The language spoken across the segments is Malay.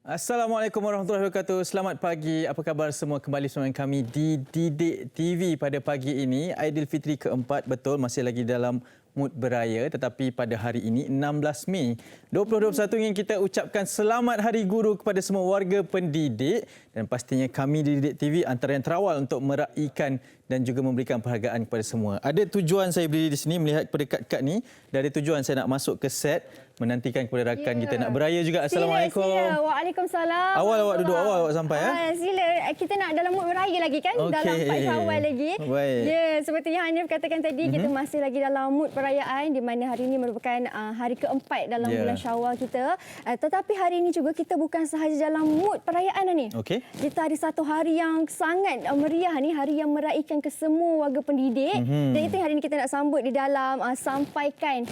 Assalamualaikum warahmatullahi wabarakatuh. Selamat pagi. Apa khabar semua? Kembali bersama kami di Didik TV pada pagi ini. Aidilfitri keempat, betul, masih lagi dalam mood beraya, tetapi pada hari ini 16 Mei 2021 ingin kita ucapkan selamat Hari Guru kepada semua warga pendidik, dan pastinya kami di Didik TV antara yang terawal untuk meraihkan dan juga memberikan penghargaan kepada semua. Ada tujuan saya berdiri di sini melihat kepada kad-kad ni, dan ada tujuan saya nak masuk ke set menantikan kepada rakan kita nak beraya juga. Assalamualaikum. Sila. Waalaikumsalam. Awal awak duduk, awal awak sampai ya. Sila. Kita nak dalam mood beraya lagi kan? Okey. Dalam 4 Syawal lagi. Baik. Ya, seperti yang Hanif katakan tadi, kita masih lagi dalam mood perayaan di mana hari ini merupakan hari keempat dalam bulan Syawal kita. Tetapi hari ini juga kita bukan sahaja dalam mood perayaan ni. Okey. Kita ada satu hari yang sangat meriah ni, hari yang meraihkan ke semua warga pendidik. Dan itu hari ini kita nak sambut di dalam sampaikan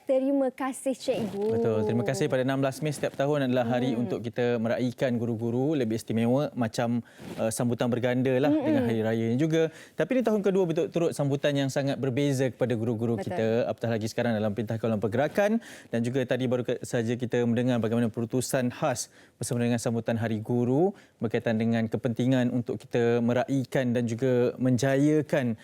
#terima kasih cikgu. Betul. Terima kasih. Pada 16 Mei setiap tahun adalah hari untuk kita meraihkan guru-guru lebih istimewa, macam sambutan berganda lah dengan hari raya ini juga. Tapi ini tahun kedua berturut-turut sambutan yang sangat berbeza kepada guru-guru kita, apatah lagi sekarang dalam Perintah Kawalan Pergerakan, dan juga tadi baru saja kita mendengar bagaimana perutusan khas bersama dengan sambutan Hari Guru berkaitan dengan kepentingan untuk kita meraihkan dan juga menjayakan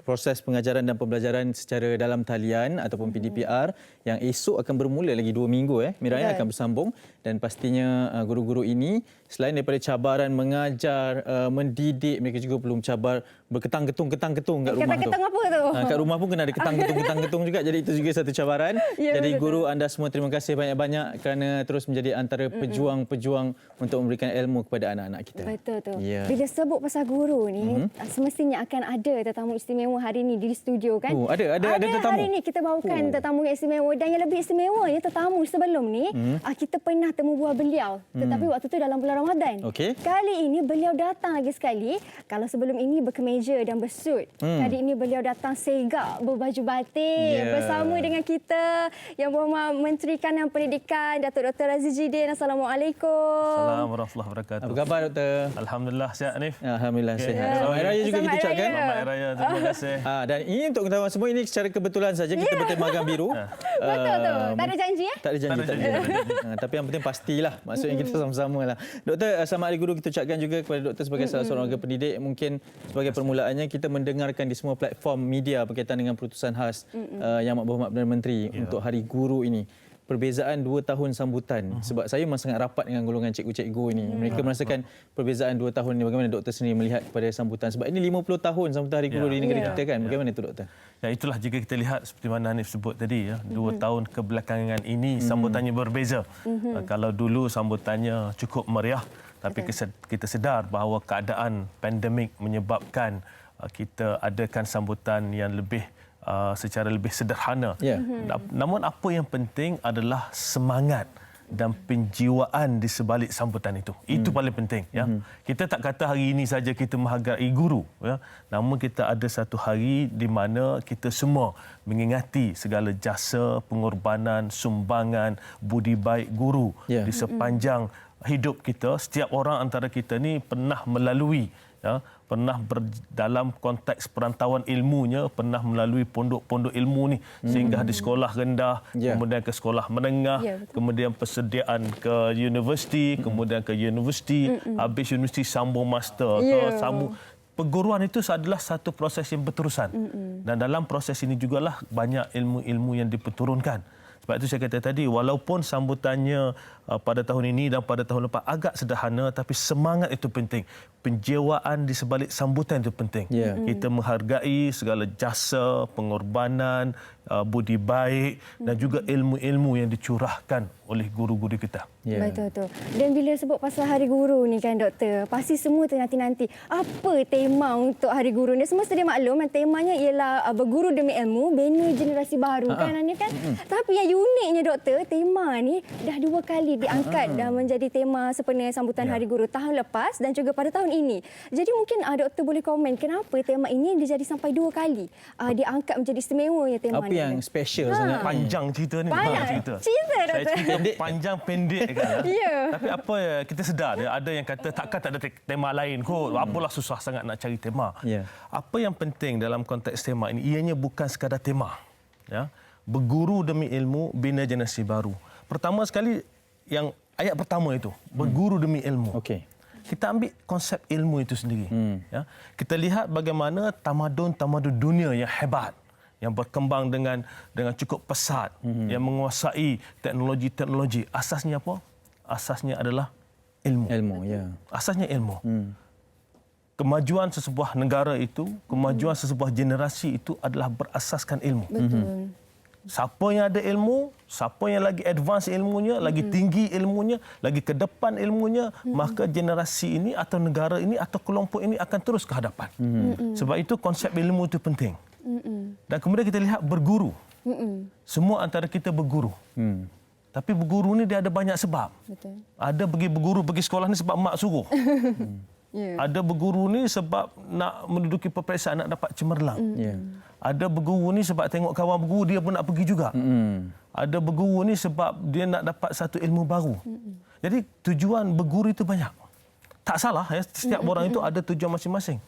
proses pengajaran dan pembelajaran secara dalam talian ataupun PDPR yang esok akan bermula lagi 2 minggu Miraya akan bersambung, dan pastinya guru-guru ini selain daripada cabaran mengajar, mendidik, mereka juga perlu mencabar berketang-ketung kat rumah tu. Ketang apa tu? Kat rumah pun kena ada ketang-ketung juga, jadi itu juga satu cabaran. Jadi guru anda semua, terima kasih banyak-banyak kerana terus menjadi antara pejuang-pejuang untuk memberikan ilmu kepada anak-anak kita. Betul tu. Yeah. Bila sebut pasal guru ni, semestinya akan ada tetamu istimewa hari ni di studio kan? Ada tetamu. Hari ni kita bawakan tetamu yang istimewa, dan yang lebih istimewanya tetamu sebelum ni kita pernah temu buah beliau, tetapi waktu tu dalam bulan Ramadan. Okey. Kali ini beliau datang lagi sekali. Kalau sebelum ini berkemeja dan bersut, kali ini beliau datang segak berbaju batik bersama dengan kita Yang Berhormat Menteri Kanan Pendidikan Datuk Dr. Aziz Jidin. Assalamualaikum. Assalamualaikum warahmatullahi wabarakatuh. Apa khabar Doktor? Alhamdulillah sihat Hanif. Alhamdulillah sihat. Selamat Hari Raya juga kita ucapkan. Selamat Hari Raya, terima kasih. Dan ini untuk ketahuan semua, ini secara kebetulan saja kita bertemakan biru. Betul tu. Tak ada janji Tak ada janji. Tapi yang penting pastilah. Maksudnya kita sama-sama lah. Doktor, selamat Hari Guru kita ucapkan juga kepada doktor sebagai salah seorang warga pendidik. Mungkin sebagai permulaannya kita mendengarkan di semua platform media berkaitan dengan perutusan khas Yang Berhormat Perdana Menteri untuk Hari Guru ini. Perbezaan 2 tahun sambutan. Sebab saya memang sangat rapat dengan golongan cikgu-cikgu ini. Mereka merasakan perbezaan 2 tahun ini. Bagaimana doktor sendiri melihat kepada sambutan? Sebab ini 50 tahun sambutan Hari Guru di negeri kita kan. Bagaimana itu doktor? Ya, itulah jika kita lihat seperti mana Hanif sebut tadi 2 tahun kebelakangan ini sambutannya berbeza. Kalau dulu sambutannya cukup meriah, tapi kita sedar bahawa keadaan pandemik menyebabkan kita adakan sambutan yang lebih secara lebih sederhana. Namun apa yang penting adalah semangat dan penjiwaan di sebalik sambutan itu. Itu paling penting. Kita tak kata hari ini saja kita menghargai guru. Namun kita ada satu hari di mana kita semua mengingati segala jasa, pengorbanan, sumbangan, budi baik guru di sepanjang hidup kita. Setiap orang antara kita ni pernah melalui pernah dalam konteks perantauan ilmunya, pernah melalui pondok-pondok ilmu ni, sehingga di sekolah rendah, kemudian ke sekolah menengah, kemudian persediaan ke universiti, kemudian ke universiti, habis universiti sambung master, sambung. Perguruan itu adalah satu proses yang berterusan. Dan dalam proses ini jugalah banyak ilmu-ilmu yang diperturunkan. Sebab itu saya kata tadi, walaupun sambutannya pada tahun ini dan pada tahun lepas agak sederhana, tapi semangat itu penting. Penjiwaan di sebalik sambutan itu penting. Kita menghargai segala jasa, pengorbanan, budi baik dan juga ilmu-ilmu yang dicurahkan oleh guru-guru kita. Betul tu. Dan bila sebut pasal Hari Guru ni kan doktor, pasti semua ternanti-nanti apa tema untuk Hari Guru ni. Semua sedia maklum temanya ialah berguru demi ilmu, bina generasi baru kan Hanif kan. Tapi yang uniknya doktor, tema ni dah 2 kali diangkat dan menjadi tema sempena sambutan Hari Guru tahun lepas dan juga pada tahun ini. Jadi mungkin doktor boleh komen kenapa tema ini dijadi sampai 2 kali diangkat menjadi istimewanya tema Apa ni. yang special sangat? Panjang cerita ni. Banyak cerita doktor. Saya cerita panjang pendek kan. Tapi apa kita sedar ada yang kata takkan tak ada tema lain kot. Apalah susah sangat nak cari tema. Apa yang penting dalam konteks tema ini ianya bukan sekadar tema. Berguru demi ilmu, bina generasi baru. Pertama sekali yang ayat pertama itu, berguru demi ilmu. Okey. Kita ambil konsep ilmu itu sendiri. Ya. Kita lihat bagaimana tamadun-tamadun dunia yang hebat, yang berkembang dengan cukup pesat, yang menguasai teknologi-teknologi. Asasnya apa? Asasnya adalah ilmu. Ilmu, ya. Asasnya ilmu. Kemajuan sesebuah negara itu, kemajuan sesebuah generasi itu adalah berasaskan ilmu. Betul. Siapa yang ada ilmu, siapa yang lagi advance ilmunya, lagi tinggi ilmunya, lagi ke depan ilmunya, maka generasi ini atau negara ini atau kelompok ini akan terus ke hadapan. Sebab itu konsep ilmu itu penting. Dan kemudian kita lihat berguru. Semua antara kita berguru. Tapi berguru ni dia ada banyak sebab. Betul. Ada pergi sekolah ni sebab mak suruh. Ya. Ada berguru ni sebab nak menduduki peperiksaan, nak dapat cemerlang. Ya. Ada berguru ni sebab tengok kawan berguru, dia pun nak pergi juga. Ada berguru ni sebab dia nak dapat satu ilmu baru. Jadi tujuan berguru itu banyak. Tak salah, ya, setiap orang itu ada tujuan masing-masing.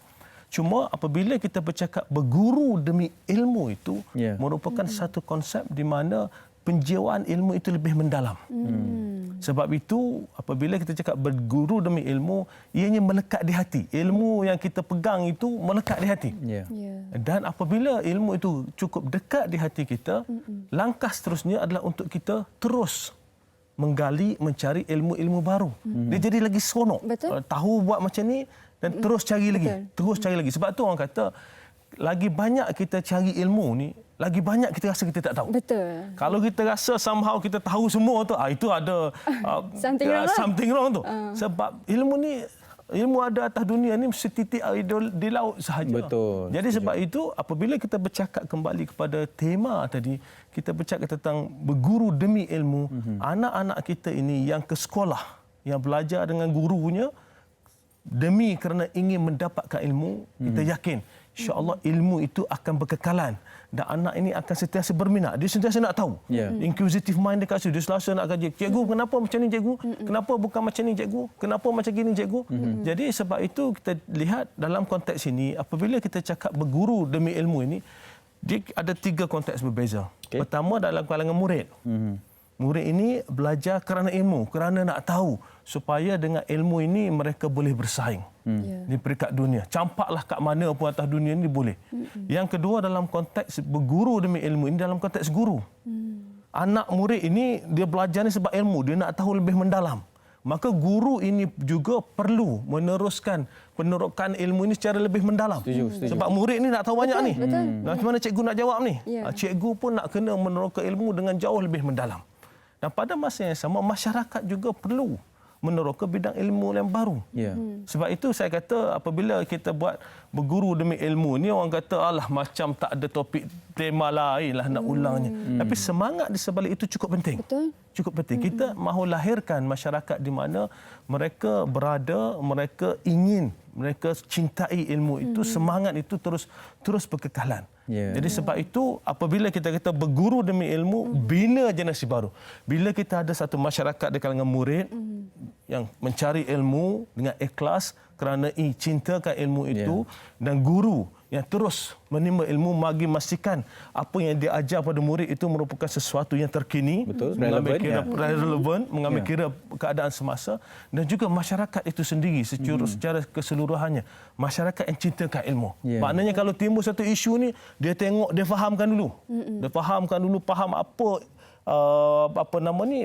Cuma apabila kita bercakap berguru demi ilmu itu merupakan satu konsep di mana penjiwaan ilmu itu lebih mendalam. Sebab itu apabila kita cakap berguru demi ilmu, ianya melekat di hati. Ilmu yang kita pegang itu melekat di hati. Ya. Dan apabila ilmu itu cukup dekat di hati kita, langkah seterusnya adalah untuk kita terus menggali, mencari ilmu-ilmu baru. Dia jadi lagi seronok. Betul. Tahu buat macam ni dan terus cari lagi. Terus cari lagi. Sebab tu orang kata, lagi banyak kita cari ilmu ni, lagi banyak kita rasa kita tak tahu. Betul. Kalau kita rasa somehow kita tahu semua tu, itu ada something wrong tu. Sebab ilmu ada atas dunia ni setitik air di laut sahaja. Betul. Jadi sebab itu apabila kita bercakap kembali kepada tema tadi, kita bercakap tentang berguru demi ilmu, anak-anak kita ini yang ke sekolah, yang belajar dengan gurunya demi kerana ingin mendapatkan ilmu, kita yakin insya-Allah ilmu itu akan berkekalan dan anak ini akan sentiasa berminat. Dia sentiasa nak tahu. Inquisitive mind dia kat situ. Dia selalu nak kaji. Cikgu, kenapa macam ni cikgu? Kenapa bukan macam ni cikgu? Kenapa macam gini cikgu? Jadi sebab itu kita lihat dalam konteks ini, apabila kita cakap berguru demi ilmu ini, dia ada 3 konteks berbeza. Pertama dalam kalangan murid. Murid ini belajar kerana ilmu, kerana nak tahu supaya dengan ilmu ini mereka boleh bersaing di peringkat dunia. Campaklah kat mana pun atas dunia ini boleh. Yang kedua dalam konteks berguru demi ilmu ini dalam konteks guru. Anak murid ini dia belajar ni sebab ilmu, dia nak tahu lebih mendalam. Maka guru ini juga perlu meneruskan penerokan ilmu ini secara lebih mendalam. Setuju. Sebab murid ni nak tahu banyak ni. Betul. Macam mana cikgu nak jawab ni? Cikgu pun nak kena meneroka ilmu dengan jauh lebih mendalam. Dan pada masa yang sama, masyarakat juga perlu meneroka bidang ilmu yang baru. Sebab itu saya kata apabila kita buat berguru demi ilmu ni, orang kata alah macam tak ada topik tema lain lah nak ulangnya. Tapi semangat di sebalik itu cukup penting. Betul. Cukup penting. Kita mahu lahirkan masyarakat di mana mereka berada, mereka ingin, mereka cintai ilmu itu, semangat itu terus berkekalan. Jadi sebab itu apabila kita kata berguru demi ilmu, bina generasi baru. Bila kita ada satu masyarakat di kalangan murid yang mencari ilmu dengan ikhlas kerana cintakan ilmu itu, dan guru yang terus menimba ilmu bagi memastikan apa yang dia ajar pada murid itu merupakan sesuatu yang terkini, mengambil kira relevan, mengambil kira keadaan semasa, dan juga masyarakat itu sendiri secara keseluruhannya, masyarakat yang cintakan ilmu. Maknanya kalau timbul satu isu ni, dia tengok, dia fahamkan dulu. Dia fahamkan dulu, faham apa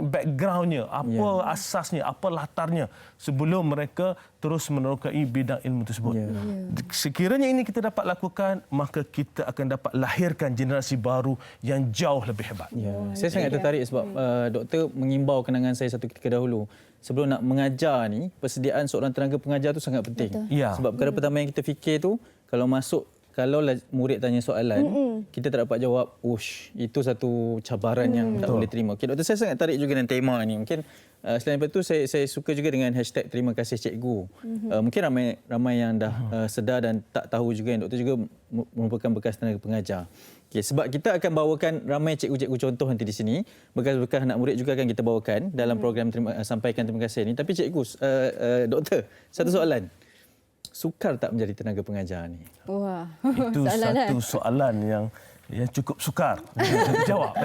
backgroundnya, apa asasnya, apa latarnya sebelum mereka terus menerokai bidang ilmu tersebut. Sekiranya ini kita dapat lakukan, maka kita akan dapat lahirkan generasi baru yang jauh lebih hebat. Saya sangat tertarik sebab doktor mengimbau kenangan saya satu ketika dahulu. Sebelum nak mengajar ni, persediaan seorang tenaga pengajar tu sangat penting. Sebab perkara pertama yang kita fikir tu, kalau murid tanya soalan, kita tak dapat jawab, itu satu cabaran yang tak boleh terima. Okay, doktor, saya sangat tarik juga dengan tema ni. Mungkin selain itu, saya suka juga dengan hashtag terima kasih cikgu. Mungkin ramai yang dah sedar dan tak tahu juga yang doktor juga merupakan bekas tenaga pengajar. Okay, sebab kita akan bawakan ramai cikgu-cikgu contoh nanti di sini. Bekas-bekas anak murid juga akan kita bawakan dalam program sampaikan terima kasih ni. Tapi cikgu, doktor, satu soalan. Sukar tak menjadi tenaga pengajar ni? Wah. Itu satu soalan yang cukup sukar untuk jawab.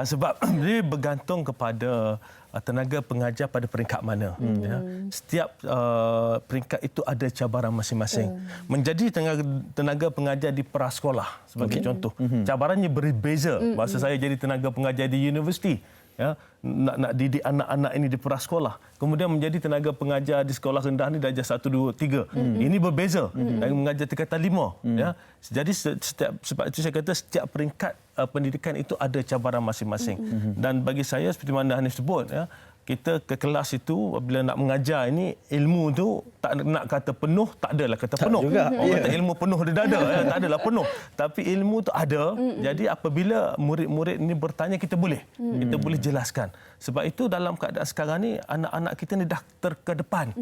Sebab dia bergantung kepada tenaga pengajar pada peringkat mana. Ya. Setiap peringkat itu ada cabaran masing-masing. Menjadi tenaga pengajar di prasekolah sebagai contoh, cabarannya berbeza. Masa saya jadi tenaga pengajar di universiti, ya, nak didik anak-anak ini di prasekolah, kemudian menjadi tenaga pengajar di sekolah rendah ni darjah 1, 2, 3. Ini berbeza dengan mengajar tingkatan 5. Ya. Jadi sebab itu saya kata setiap peringkat pendidikan itu ada cabaran masing-masing. Dan bagi saya seperti mana Hanif sebut, ya, kita ke kelas itu bila nak mengajar ini, ilmu tu tak nak kata penuh, tak adalah kata penuh. Orang kata ilmu penuh di dada, tak adalah penuh. Tapi ilmu tu ada. Jadi apabila murid-murid ini bertanya, kita boleh jelaskan. Sebab itu dalam keadaan sekarang ni, anak-anak kita ni dah terkedepan.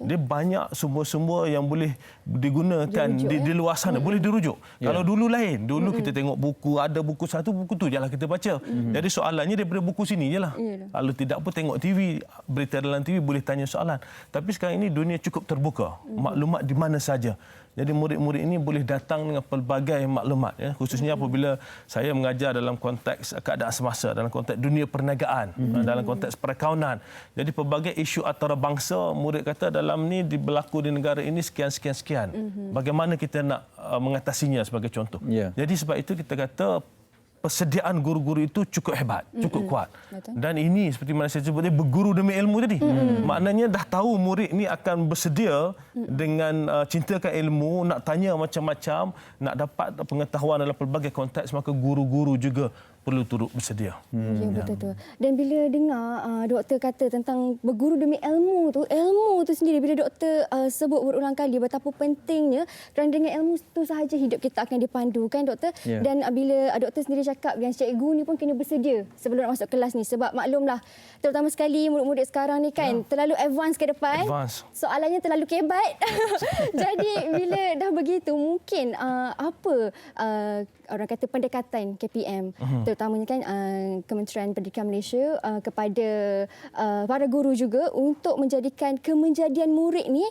Dia banyak sumber-sumber yang boleh digunakan di luar sana, boleh dirujuk. Kalau dulu lain, dulu kita tengok buku, ada buku satu, buku tu jelah kita baca. Jadi soalannya daripada buku sini jelah. Kalau tidak pun tengok TV, berita dalam TV boleh tanya soalan. Tapi sekarang ini dunia cukup terbuka. Maklumat di mana saja. Jadi murid-murid ini boleh datang dengan pelbagai maklumat. Ya. Khususnya apabila saya mengajar dalam konteks keadaan semasa, dalam konteks dunia perniagaan, dalam konteks perakaunan. Jadi pelbagai isu antarabangsa, murid kata dalam ni berlaku di negara ini sekian. Bagaimana kita nak mengatasinya sebagai contoh. Jadi sebab itu kita kata persediaan guru-guru itu cukup hebat, cukup kuat. Dan ini seperti mana saya sebut, dia berguru demi ilmu tadi. Maknanya dah tahu murid ni akan bersedia dengan cintakan ilmu, nak tanya macam-macam, nak dapat pengetahuan dalam pelbagai konteks, maka guru-guru juga perlu turut bersedia. Ya, betul-betul. Dan bila dengar doktor kata tentang berguru demi ilmu tu sendiri, bila doktor sebut berulang kali betapa pentingnya, kerana dengan ilmu tu sahaja hidup kita akan dipandu, kan doktor? Dan bila doktor sendiri cakap yang cikgu ni pun kena bersedia sebelum nak masuk kelas ni. Sebab maklumlah, terutama sekali murid-murid sekarang ni kan, terlalu advance ke depan. Soalannya terlalu kebat. Jadi bila dah begitu, mungkin apa orang kata pendekatan KPM, terutamanya kan Kementerian Pendidikan Malaysia kepada para guru juga untuk menjadikan kemenjadian murid ni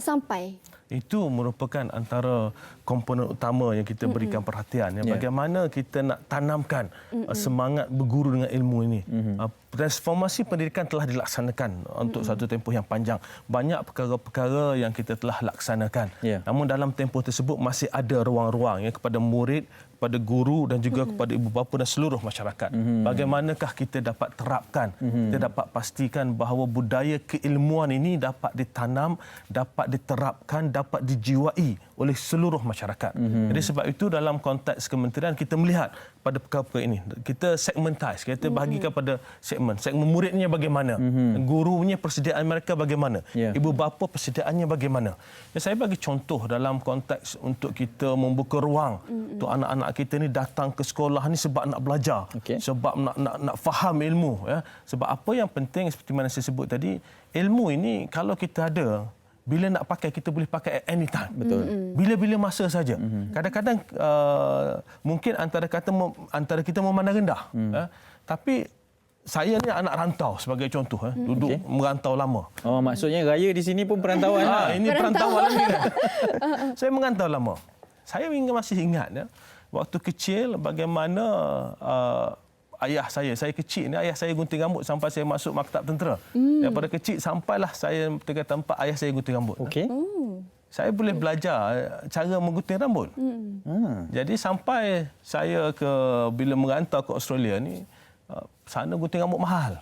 sampai. Itu merupakan antara komponen utama yang kita berikan perhatian. Bagaimana kita nak tanamkan semangat berguru dengan ilmu ini. Transformasi pendidikan telah dilaksanakan untuk satu tempoh yang panjang. Banyak perkara-perkara yang kita telah laksanakan. Namun dalam tempoh tersebut masih ada ruang-ruang kepada murid, kepada guru dan juga kepada ibu bapa dan seluruh masyarakat. Bagaimanakah kita dapat terapkan, kita dapat pastikan bahawa budaya keilmuan ini dapat ditanam, dapat diterapkan, dapat dijiwai oleh seluruh masyarakat. Jadi sebab itu dalam konteks kementerian kita melihat pada perkara-perkara ini. Kita segmentize, kita bahagikan pada segmen. Segmen muridnya bagaimana, gurunya persediaan mereka bagaimana, ibu bapa persediaannya bagaimana. Saya bagi contoh dalam konteks untuk kita membuka ruang untuk anak-anak kita ni datang ke sekolah ni sebab nak belajar, sebab nak faham ilmu. Ya. Sebab apa yang penting seperti mana saya sebut tadi, ilmu ini kalau kita ada, bila nak pakai, kita boleh pakai at any time. Betul. Bila-bila masa saja. Kadang-kadang mungkin antara kita memandang rendah. Tapi saya ni anak rantau sebagai contoh. Duduk merantau lama. Oh, maksudnya raya di sini pun perantauan lah. Ini perantauan lagi. Saya merantau lama. Saya masih ingat waktu kecil bagaimana ayah saya kecil ni, ayah saya gunting rambut sampai saya masuk maktab tentera. Daripada kecil sampailah saya tingkatan 4, ayah saya gunting rambut. Saya boleh belajar cara menggunting rambut. Jadi sampai saya bila merantau ke Australia ni, sana gunting rambut mahal.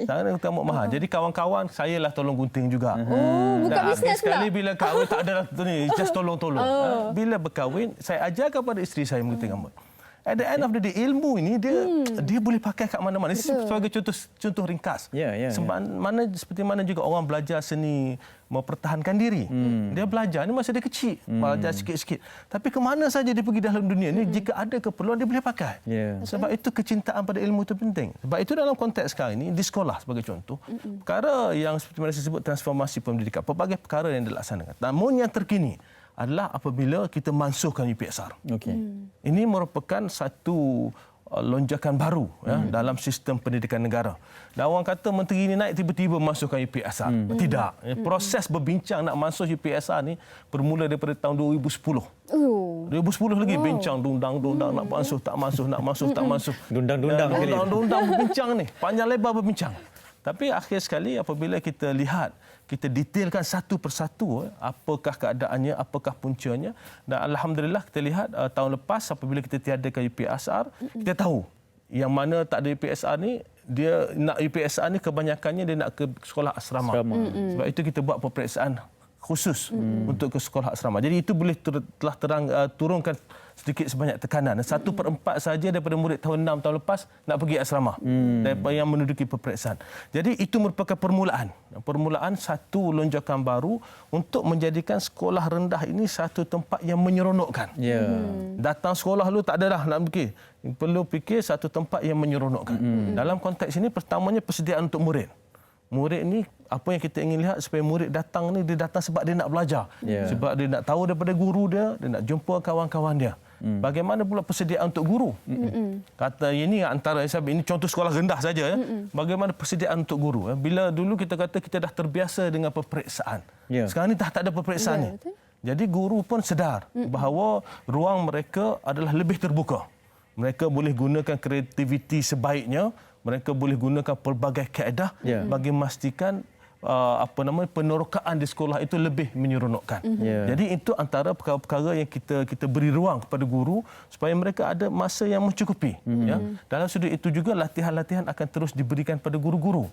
Sana gunting rambut mahal. Jadi kawan-kawan saya lah tolong gunting juga. Bukan bisnes pula. Sekali bila kahwin tak ada ni, just tolong-tolong. Bila berkahwin, saya ajarkan kepada isteri saya menggunting rambut. At the end of the day, ilmu ini dia boleh pakai kat mana-mana. Ini sebagai contoh ringkas. Seperti mana juga orang belajar seni mempertahankan diri. Dia belajar ni masa dia kecil, belajar sikit-sikit. Tapi ke mana saja dia pergi dalam dunia ni, jika ada keperluan dia boleh pakai. Sebab itu kecintaan pada ilmu itu penting. Sebab itu dalam konteks sekarang ini di sekolah sebagai contoh, perkara yang seperti mana saya sebut transformasi pendidikan, pelbagai perkara yang dilaksanakan. Namun yang terkini adalah apabila kita mansuhkan UPSR. Ini merupakan satu lonjakan baru dalam sistem pendidikan negara. Dan orang kata menteri ini naik tiba-tiba masukkan UPSR. Tidak. Proses berbincang nak masuk UPSR ni bermula daripada tahun 2010. 2010 lagi bincang dundang nak masuk tak masuk tak masuk. Dundang-dundang sekali. Dundang berbincang ni, panjang lebar berbincang. Tapi akhir sekali apabila kita lihat, kita detailkan satu persatu apakah keadaannya, apakah puncanya, dan alhamdulillah kita lihat tahun lepas apabila kita tiadakan UPSR, kita tahu yang mana tak ada UPSR ni, dia nak UPSR ni kebanyakannya dia nak ke sekolah asrama. Sebab itu kita buat peperiksaan khusus untuk ke sekolah asrama. Jadi itu boleh telah turunkan sedikit sebanyak tekanan. 1/4 saja daripada murid tahun 6 tahun lepas nak pergi asrama daripada yang menduduki peperiksaan. Jadi itu merupakan permulaan satu lonjakan baru untuk menjadikan sekolah rendah ini satu tempat yang menyeronokkan. Datang sekolah dulu tak ada dah nak fikir. Perlu fikir satu tempat yang menyeronokkan. Dalam konteks ini pertamanya persediaan untuk murid. Murid ni apa yang kita ingin lihat supaya murid datang ni, dia datang sebab dia nak belajar. Sebab dia nak tahu daripada guru dia nak jumpa kawan-kawan dia. Bagaimana pula persediaan untuk guru? Kata ini antara ini contoh sekolah rendah saja. Bagaimana persediaan untuk guru? Bila dulu kita kata kita dah terbiasa dengan peperiksaan. Sekarang ni tak ada peperiksaan ni. Jadi guru pun sedar bahawa ruang mereka adalah lebih terbuka. Mereka boleh gunakan kreativiti sebaiknya. Mereka boleh gunakan pelbagai kaedah bagi memastikan penerokaan di sekolah itu lebih menyeronokkan. Jadi itu antara perkara-perkara yang kita beri ruang kepada guru supaya mereka ada masa yang mencukupi. Dalam sudut itu juga latihan-latihan akan terus diberikan pada guru-guru.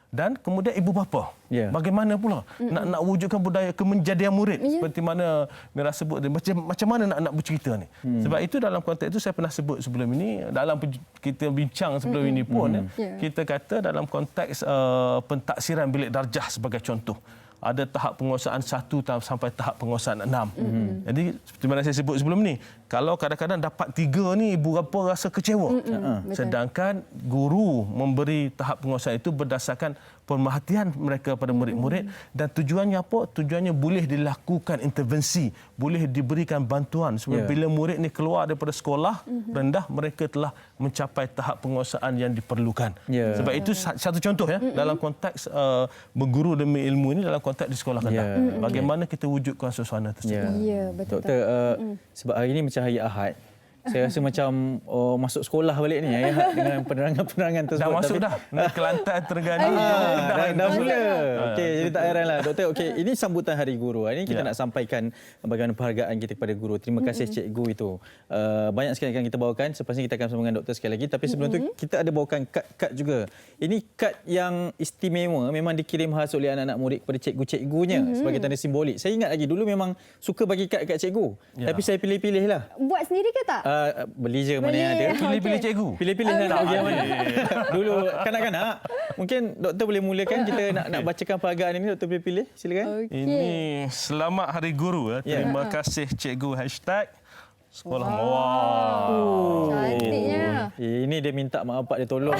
Dan kemudian ibu bapa. Bagaimana pula nak wujudkan budaya kemenjadian murid seperti mana Mira sebut macam mana nak bercerita ni. Sebab itu dalam konteks itu saya pernah sebut sebelum ini, dalam kita bincang sebelum ini pun kita kata dalam konteks pentaksiran bilik darjah sebagai contoh. Ada tahap penguasaan 1 sampai tahap penguasaan 6. Jadi seperti mana saya sebut sebelum ni, kalau kadang-kadang dapat 3 ni ibu bapa rasa kecewa. Sedangkan guru memberi tahap penguasaan itu berdasarkan pemerhatian mereka pada murid-murid dan tujuannya apa? Tujuannya boleh dilakukan intervensi, boleh diberikan bantuan supaya bila murid ni keluar daripada sekolah rendah mereka telah mencapai tahap penguasaan yang diperlukan. Sebab itu satu contoh dalam konteks berguru demi ilmu ini dalam konteks di sekolah rendah. Bagaimana kita wujudkan suasana tersebut. Betul. Doktor, sebab hari ini macam hari Ahad. Saya rasa macam masuk sekolah balik ni hari Ahad dengan penerangan-penerangan tersebut. Dah masuk dah. Kelantan, Terengganu. Dah mula. Okey, jadi tak heranlah. Doktor, okey, ini sambutan Hari Guru. Hari ini kita nak sampaikan bagaimana penghargaan kita kepada guru. Terima kasih cikgu itu. Banyak sekali yang kita bawakan. Selepas ini kita akan bersama dengan doktor sekali lagi. Tapi sebelum tu kita ada bawakan kad-kad juga. Ini kad yang istimewa, memang dikirim khas oleh anak-anak murid kepada cikgu-cikgunya sebagai tanda simbolik. Saya ingat lagi dulu memang suka bagi kad kat cikgu. Tapi saya pilih-pilih lah. Buat sendiri ke tak? Beli je mana yang ada. Pilih-pilih cikgu. Pilih-pilih nak bagi yang mana. Dulu kanak-kanak. Mungkin doktor boleh mulakan, kita nak bacakan penghargaan ini. Doktor boleh pilih. Silakan. Ini Selamat Hari Guru. Terima kasih cikgu. #Sekolah Mawar. Cantiknya. Ini dia minta mak bapak dia tolong.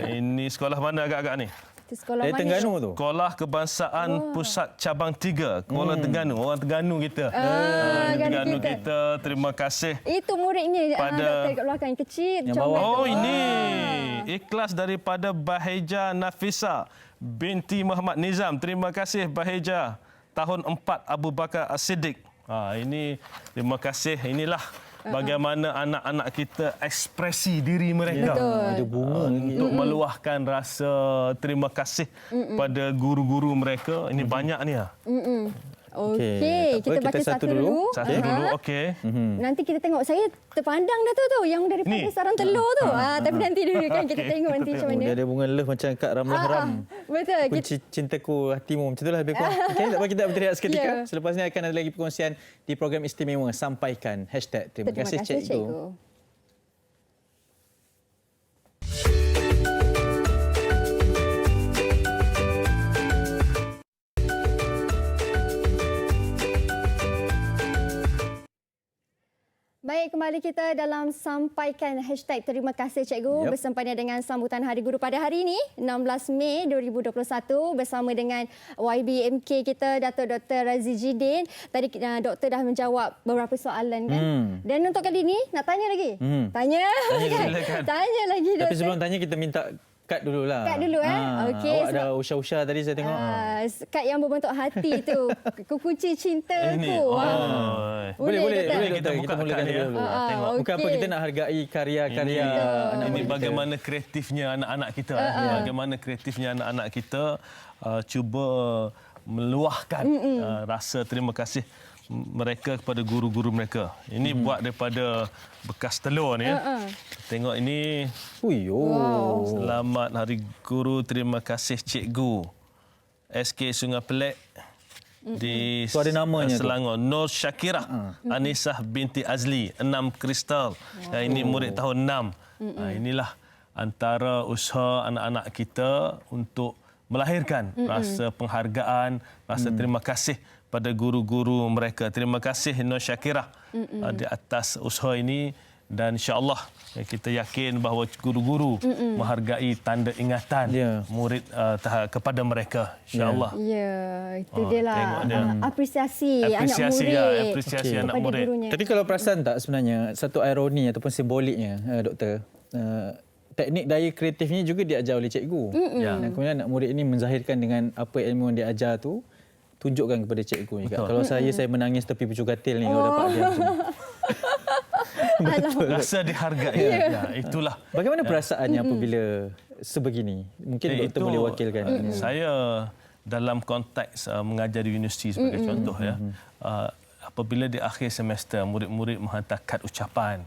Ini sekolah mana agak-agak ni? Sekolah Dari mana? Terengganu tu. Sekolah Kebangsaan Pusat Cabang 3, Kuala Terengganu. Orang Terengganu kita. Terengganu kita. Terima kasih. Itu muridnya Pada- doktor kat belakang kecil. Yang comel bawah. tu. Oh, ini ikhlas daripada Baheja Nafisa binti Muhammad Nizam. Terima kasih Baheja. Tahun 4 Abu Bakar As-Siddiq. Ini terima kasih. Inilah bagaimana anak-anak kita ekspresi diri mereka. Ada bunga Untuk meluahkan rasa terima kasih pada guru-guru mereka. Ini banyak ni. Okey, tak apa, kita baca satu dulu. Satu dulu, okey. Nanti kita tengok. Saya terpandang dah tu yang daripada Ni. sarang telur tu. Tapi nanti dulu kan kita tengok nanti macam mana. Dia ada bunga love macam Kak Ramlah Ram. Betul. Kunci cintaku hatimu. Macam itulah lebih kurang. Okey, tak apa, kita berteriak seketika. Ya. Selepas ini akan ada lagi perkongsian di program istimewa Sampaikan. #Terima kasih cikgu. Baik, kembali kita dalam Sampaikan #Terima kasih cikgu bersempena dengan sambutan Hari Guru pada hari ini 16 Mei 2021 bersama dengan YBMK kita Datuk Dr. Razi Jidin. Tadi doktor dah menjawab beberapa soalan kan. Dan untuk kali ini nak tanya lagi. Tanya lagi doktor. Tapi sebelum tanya kita minta kad dululah. Kad dulu Okey. Awak ada usha-usha tadi saya tengok. Kad yang berbentuk hati tu. Kunci cintaku. Ini. Boleh doktor? kita doktor. Kita mulakan terlebih dahulu. Tengok. Bukan apa, kita nak hargai karya-karya anak Ini murid kita. bagaimana kreatifnya anak-anak kita. Bagaimana kreatifnya anak-anak kita cuba meluahkan rasa terima kasih mereka kepada guru-guru mereka. Ini buat daripada bekas telur ni. Tengok ini. Selamat Hari Guru. Terima kasih Cikgu. SK Sungai Pelek di So, ada namanya Selangor. Nur Syakirah Anisah binti Azli, 6 kristal. Ini murid tahun 6. Inilah antara usaha anak-anak kita untuk melahirkan rasa penghargaan, rasa terima kasih pada guru-guru mereka. Terima kasih Nur Syakirah di atas usaha ini, dan insya-Allah kita yakin bahawa guru-guru menghargai tanda ingatan murid kepada mereka, insya-Allah. Ya, itu dia lah. Tengok dia. Apresiasi anak Apresiasi, murid. apresiasi anak kepada murid. gurunya. Tapi kalau perasan tak sebenarnya satu ironi ataupun simboliknya, doktor, teknik daya kreatifnya juga diajar oleh cikgu. Dan kemudian anak murid ini menzahirkan dengan apa ilmu yang dia ajar tu, tunjukkan kepada cikgu ni. Kalau saya menangis tepi pucuk katil ni kalau dapat dia. Rasa dihargai. Itulah. Bagaimana perasaannya apabila sebegini? Mungkin doktor boleh wakilkan. Saya dalam konteks mengajar di universiti sebagai contoh apabila di akhir semester murid-murid menghantar kad ucapan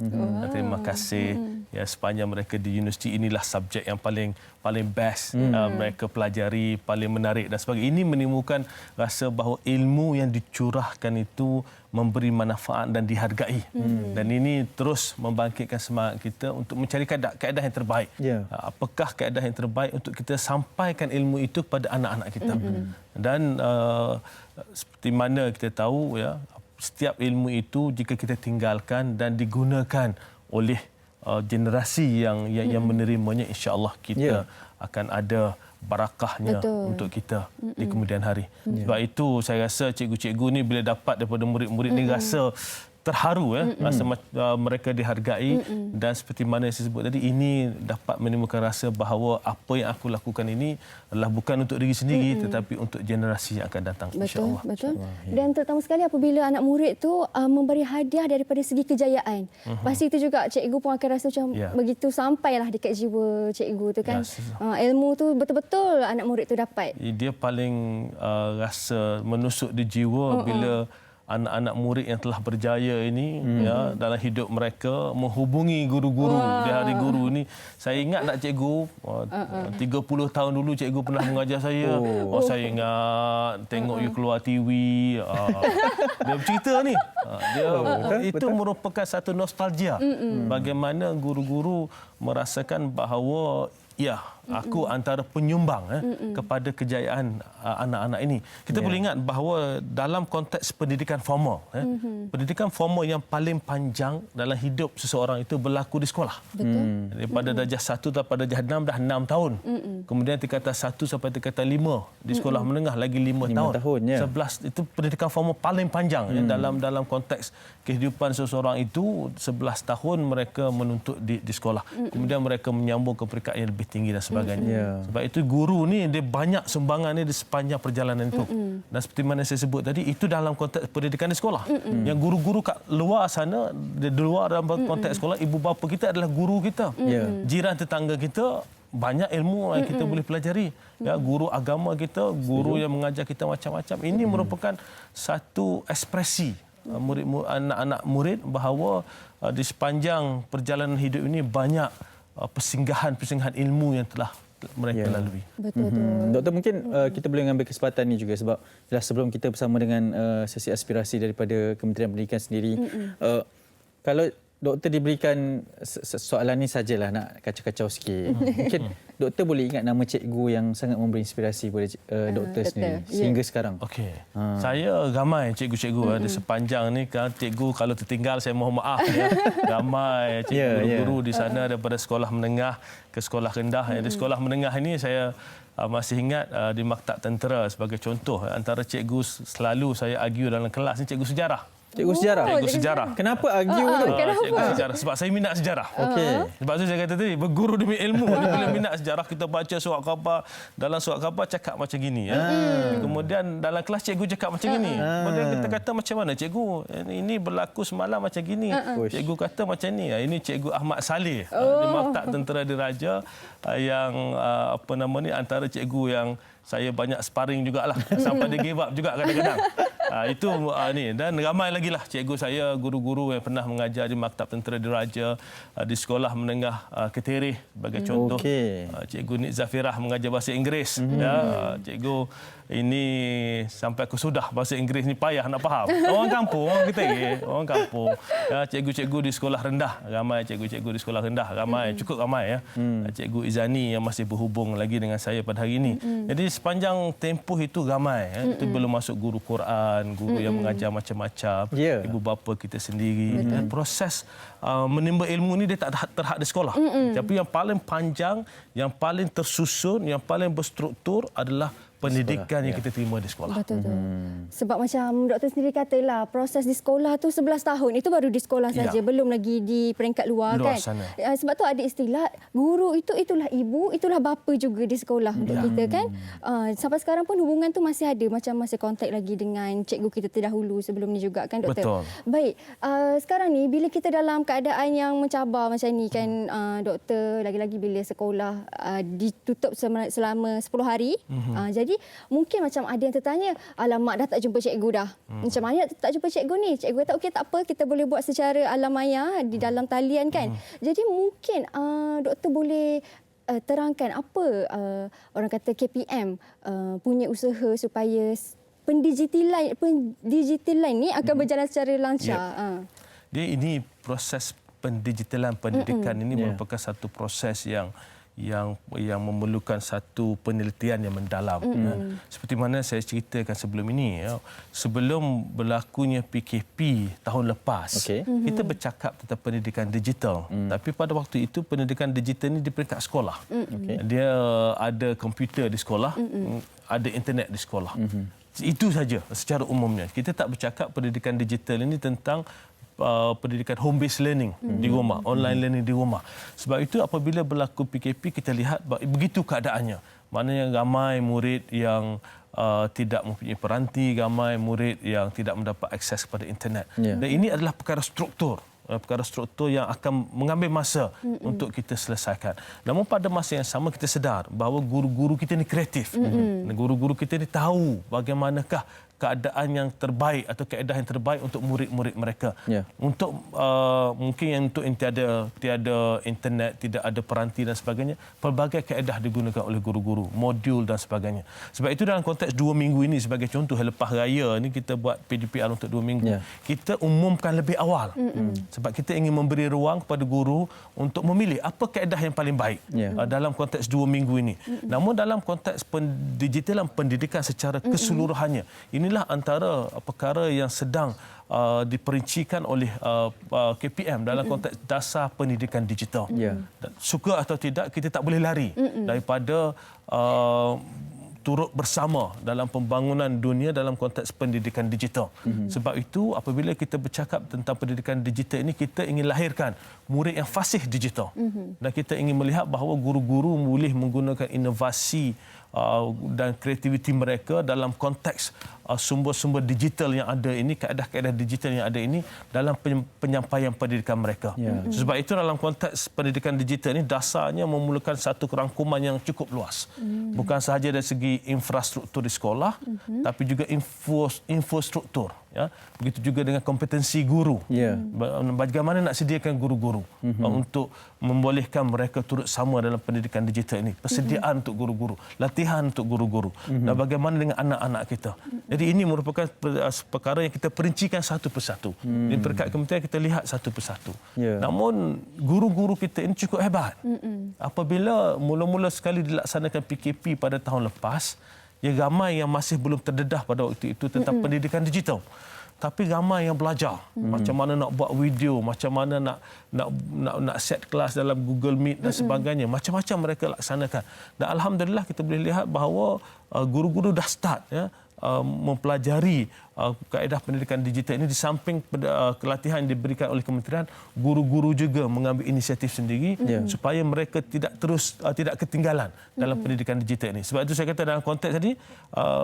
terima kasih sepanjang mereka di universiti, inilah subjek yang paling best mereka pelajari, paling menarik dan sebagainya. Ini menimbulkan rasa bahawa ilmu yang dicurahkan itu memberi manfaat dan dihargai. Dan ini terus membangkitkan semangat kita untuk mencari kaedah yang terbaik. Apakah kaedah yang terbaik untuk kita sampaikan ilmu itu kepada anak-anak kita. Dan seperti mana kita tahu, setiap ilmu itu jika kita tinggalkan dan digunakan oleh generasi yang menerimanya, insya-Allah kita akan ada barakahnya untuk kita di kemudian hari. Sebab itu saya rasa cikgu-cikgu ni bila dapat daripada murid-murid ni rasa terharu, rasa mereka dihargai, dan seperti mana saya sebut tadi, ini dapat menimbulkan rasa bahawa apa yang aku lakukan ini adalah bukan untuk diri sendiri tetapi untuk generasi yang akan datang, insya-Allah. Betul. Dan terutama sekali apabila anak murid tu memberi hadiah daripada segi kejayaan. Pasti itu juga cikgu pun akan rasa macam begitu sampailah dekat jiwa cikgu tu kan. Ilmu tu betul-betul anak murid tu dapat. Dia paling rasa menusuk di jiwa bila anak-anak murid yang telah berjaya ini dalam hidup mereka menghubungi guru-guru di Hari Guru ni. Saya ingat tak cikgu, 30 tahun dulu cikgu pernah mengajar saya. Saya ingat tengok you keluar TV. Dia bercerita ni. Itu merupakan satu nostalgia. Bagaimana guru-guru merasakan bahawa aku antara penyumbang kepada kejayaan anak-anak ini. Kita boleh ingat bahawa dalam konteks pendidikan formal, pendidikan formal yang paling panjang dalam hidup seseorang itu berlaku di sekolah. Daripada darjah 1 sampai darjah 6 dah 6 tahun. Kemudian tingkatan 1 sampai tingkatan 5 di sekolah menengah lagi 5 tahun. 11 itu pendidikan formal paling panjang dalam konteks kehidupan seseorang itu. 11 tahun mereka menuntut di sekolah. Kemudian mereka menyambung ke peringkat yang lebih tinggi dan sebagainya. Sebab itu guru ni dia banyak sumbangan ni di sepanjang perjalanan itu. Dan seperti mana saya sebut tadi, itu dalam konteks pendidikan di sekolah. Yang guru-guru kat luar sana, di luar dalam konteks sekolah, ibu bapa kita adalah guru kita. Jiran tetangga kita banyak ilmu yang kita boleh pelajari. Guru agama kita, guru yang mengajar kita macam-macam. Ini merupakan satu ekspresi anak-anak murid bahawa di sepanjang perjalanan hidup ini banyak persinggahan-persinggahan ilmu yang telah mereka lalui. Betul. Doktor, mungkin kita boleh mengambil kesempatan ini juga sebab sebelum kita bersama dengan sesi aspirasi daripada Kementerian Pendidikan sendiri, kalau doktor diberikan soalan ni sajalah nak kacau-kacau sikit. Mungkin doktor boleh ingat nama cikgu yang sangat memberi inspirasi kepada doktor sendiri sehingga sekarang. Okey. Saya ramai cikgu-cikgu di sepanjang ni kan. Cikgu kalau tertinggal saya mohon maaf Ramai cikgu guru di sana daripada sekolah menengah ke sekolah rendah. Di sekolah menengah ini saya masih ingat di Maktab Tentera sebagai contoh, antara cikgu selalu saya argue dalam kelas ni cikgu sejarah. Cikgu sejarah. Cikgu sejarah. Kenapa argue tu? Cikgu sejarah. Sebab saya minat sejarah. Okey. Sebab tu saya kata tadi, berguru demi ilmu. Bila minat sejarah, kita baca surat khabar. Dalam surat khabar cakap macam gini. Kemudian dalam kelas cikgu cakap macam gini. Kemudian kita kata macam mana? Cikgu, ini berlaku semalam macam gini. Cikgu kata macam ni. Ini Cikgu Ahmad Saleh. Di Maktab Tentera Diraja yang antara cikgu yang saya banyak sparring jugalah sampai dia give up juga kadang-kadang. Itu ni, dan ramai lagi lah cikgu saya, guru-guru yang pernah mengajar di Maktab Tentera Diraja, di sekolah menengah Ketereh sebagai contoh. Cikgu Nik Zafirah mengajar bahasa Inggeris. Cikgu ini sampai ke sudah bahasa Inggeris ni payah nak faham. Orang kampung, orang Ketereh, orang kampung. Cikgu-cikgu di sekolah rendah, ramai cikgu-cikgu di sekolah rendah, ramai, cukup ramai ya. Cikgu Izani yang masih berhubung lagi dengan saya pada hari ini. Jadi sepanjang tempoh itu ramai. Itu belum masuk guru Quran, guru yang mengajar macam-macam, ibu bapa kita sendiri. Dan proses menimba ilmu ni dia tak terhad di sekolah. Tapi yang paling panjang, yang paling tersusun, yang paling berstruktur adalah pendidikan yang kita terima di sekolah. Betul. Sebab macam doktor sendiri katalah, proses di sekolah tu 11 tahun. Itu baru di sekolah saja, belum lagi di peringkat luar kan. Sana. Sebab tu ada istilah guru itulah ibu, itulah bapa juga di sekolah untuk kita kan. Sampai sekarang pun hubungan tu masih ada, macam masih kontak lagi dengan cikgu kita terdahulu sebelum ni juga kan doktor. Betul. Baik, sekarang ni bila kita dalam keadaan yang mencabar macam ni kan doktor, lagi-lagi bila sekolah ditutup selama 10 hari. Jadi mungkin macam ada yang tertanya, alamak dah tak jumpa cikgu dah. Macam mana tak jumpa cikgu ni? Cikgu kata okey tak apa, kita boleh buat secara alam maya di dalam talian kan. Jadi mungkin doktor boleh terangkan apa orang kata KPM punya usaha supaya pendigitalan ni akan berjalan secara lancar. Dia ini proses pendigitalan pendidikan ini merupakan satu proses yang memerlukan satu penelitian yang mendalam. Seperti mana saya ceritakan sebelum ini, sebelum berlakunya PKP tahun lepas, kita bercakap tentang pendidikan digital. Tapi pada waktu itu pendidikan digital ini di peringkat sekolah. Dia ada komputer di sekolah, ada internet di sekolah. Itu saja secara umumnya. Kita tak bercakap pendidikan digital ini tentang pendidikan home based learning di rumah, online learning di rumah. Sebab itu apabila berlaku PKP kita lihat begitu keadaannya. Maknanya ramai murid yang tidak mempunyai peranti, ramai murid yang tidak mendapat akses kepada internet. Dan ini adalah perkara struktur yang akan mengambil masa untuk kita selesaikan. Namun pada masa yang sama kita sedar bahawa guru-guru kita ni kreatif. Guru-guru kita ni tahu bagaimanakah keadaan yang terbaik atau kaedah yang terbaik untuk murid-murid mereka. Untuk mungkin yang untuk yang tiada internet, tidak ada peranti dan sebagainya, pelbagai kaedah digunakan oleh guru-guru, modul dan sebagainya. Sebab itu dalam konteks 2 minggu ini sebagai contoh, lepas raya ni kita buat PDPR untuk 2 minggu. Kita umumkan lebih awal. Sebab kita ingin memberi ruang kepada guru untuk memilih apa kaedah yang paling baik dalam konteks 2 minggu ini. Namun dalam konteks digitalan pendidikan secara keseluruhannya, inilah antara perkara yang sedang diperincikan oleh KPM dalam konteks dasar pendidikan digital. Suka atau tidak, kita tak boleh lari daripada turut bersama dalam pembangunan dunia dalam konteks pendidikan digital. Sebab itu apabila kita bercakap tentang pendidikan digital ini, kita ingin lahirkan murid yang fasih digital. Dan kita ingin melihat bahawa guru-guru boleh menggunakan inovasi dan kreativiti mereka dalam konteks sumber-sumber digital yang ada ini, kaedah-kaedah digital yang ada ini dalam penyampaian pendidikan mereka. Sebab itu dalam konteks pendidikan digital ini dasarnya memerlukan satu kerangkuman yang cukup luas. Bukan sahaja dari segi infrastruktur di sekolah, tapi juga infrastruktur. Begitu juga dengan kompetensi guru. Bagaimana nak sediakan guru-guru untuk membolehkan mereka turut sama dalam pendidikan digital ini. Persediaan untuk guru-guru, latihan untuk guru-guru. Dan bagaimana dengan anak-anak kita. Jadi ini merupakan perkara yang kita perincikan satu persatu. Di peringkat kementerian kita lihat satu persatu. Namun guru-guru kita ini cukup hebat. Apabila mula-mula sekali dilaksanakan PKP pada tahun lepas, ramai yang masih belum terdedah pada waktu itu tentang pendidikan digital. Tapi ramai yang belajar macam mana nak buat video, macam mana nak set kelas dalam Google Meet dan sebagainya. Macam-macam mereka laksanakan. Dan alhamdulillah kita boleh lihat bahawa guru-guru dah start mempelajari kaedah pendidikan digital ini di samping pelatihan yang diberikan oleh kementerian, guru-guru juga mengambil inisiatif sendiri supaya mereka tidak ketinggalan dalam pendidikan digital ini. Sebab itu saya kata dalam konteks tadi,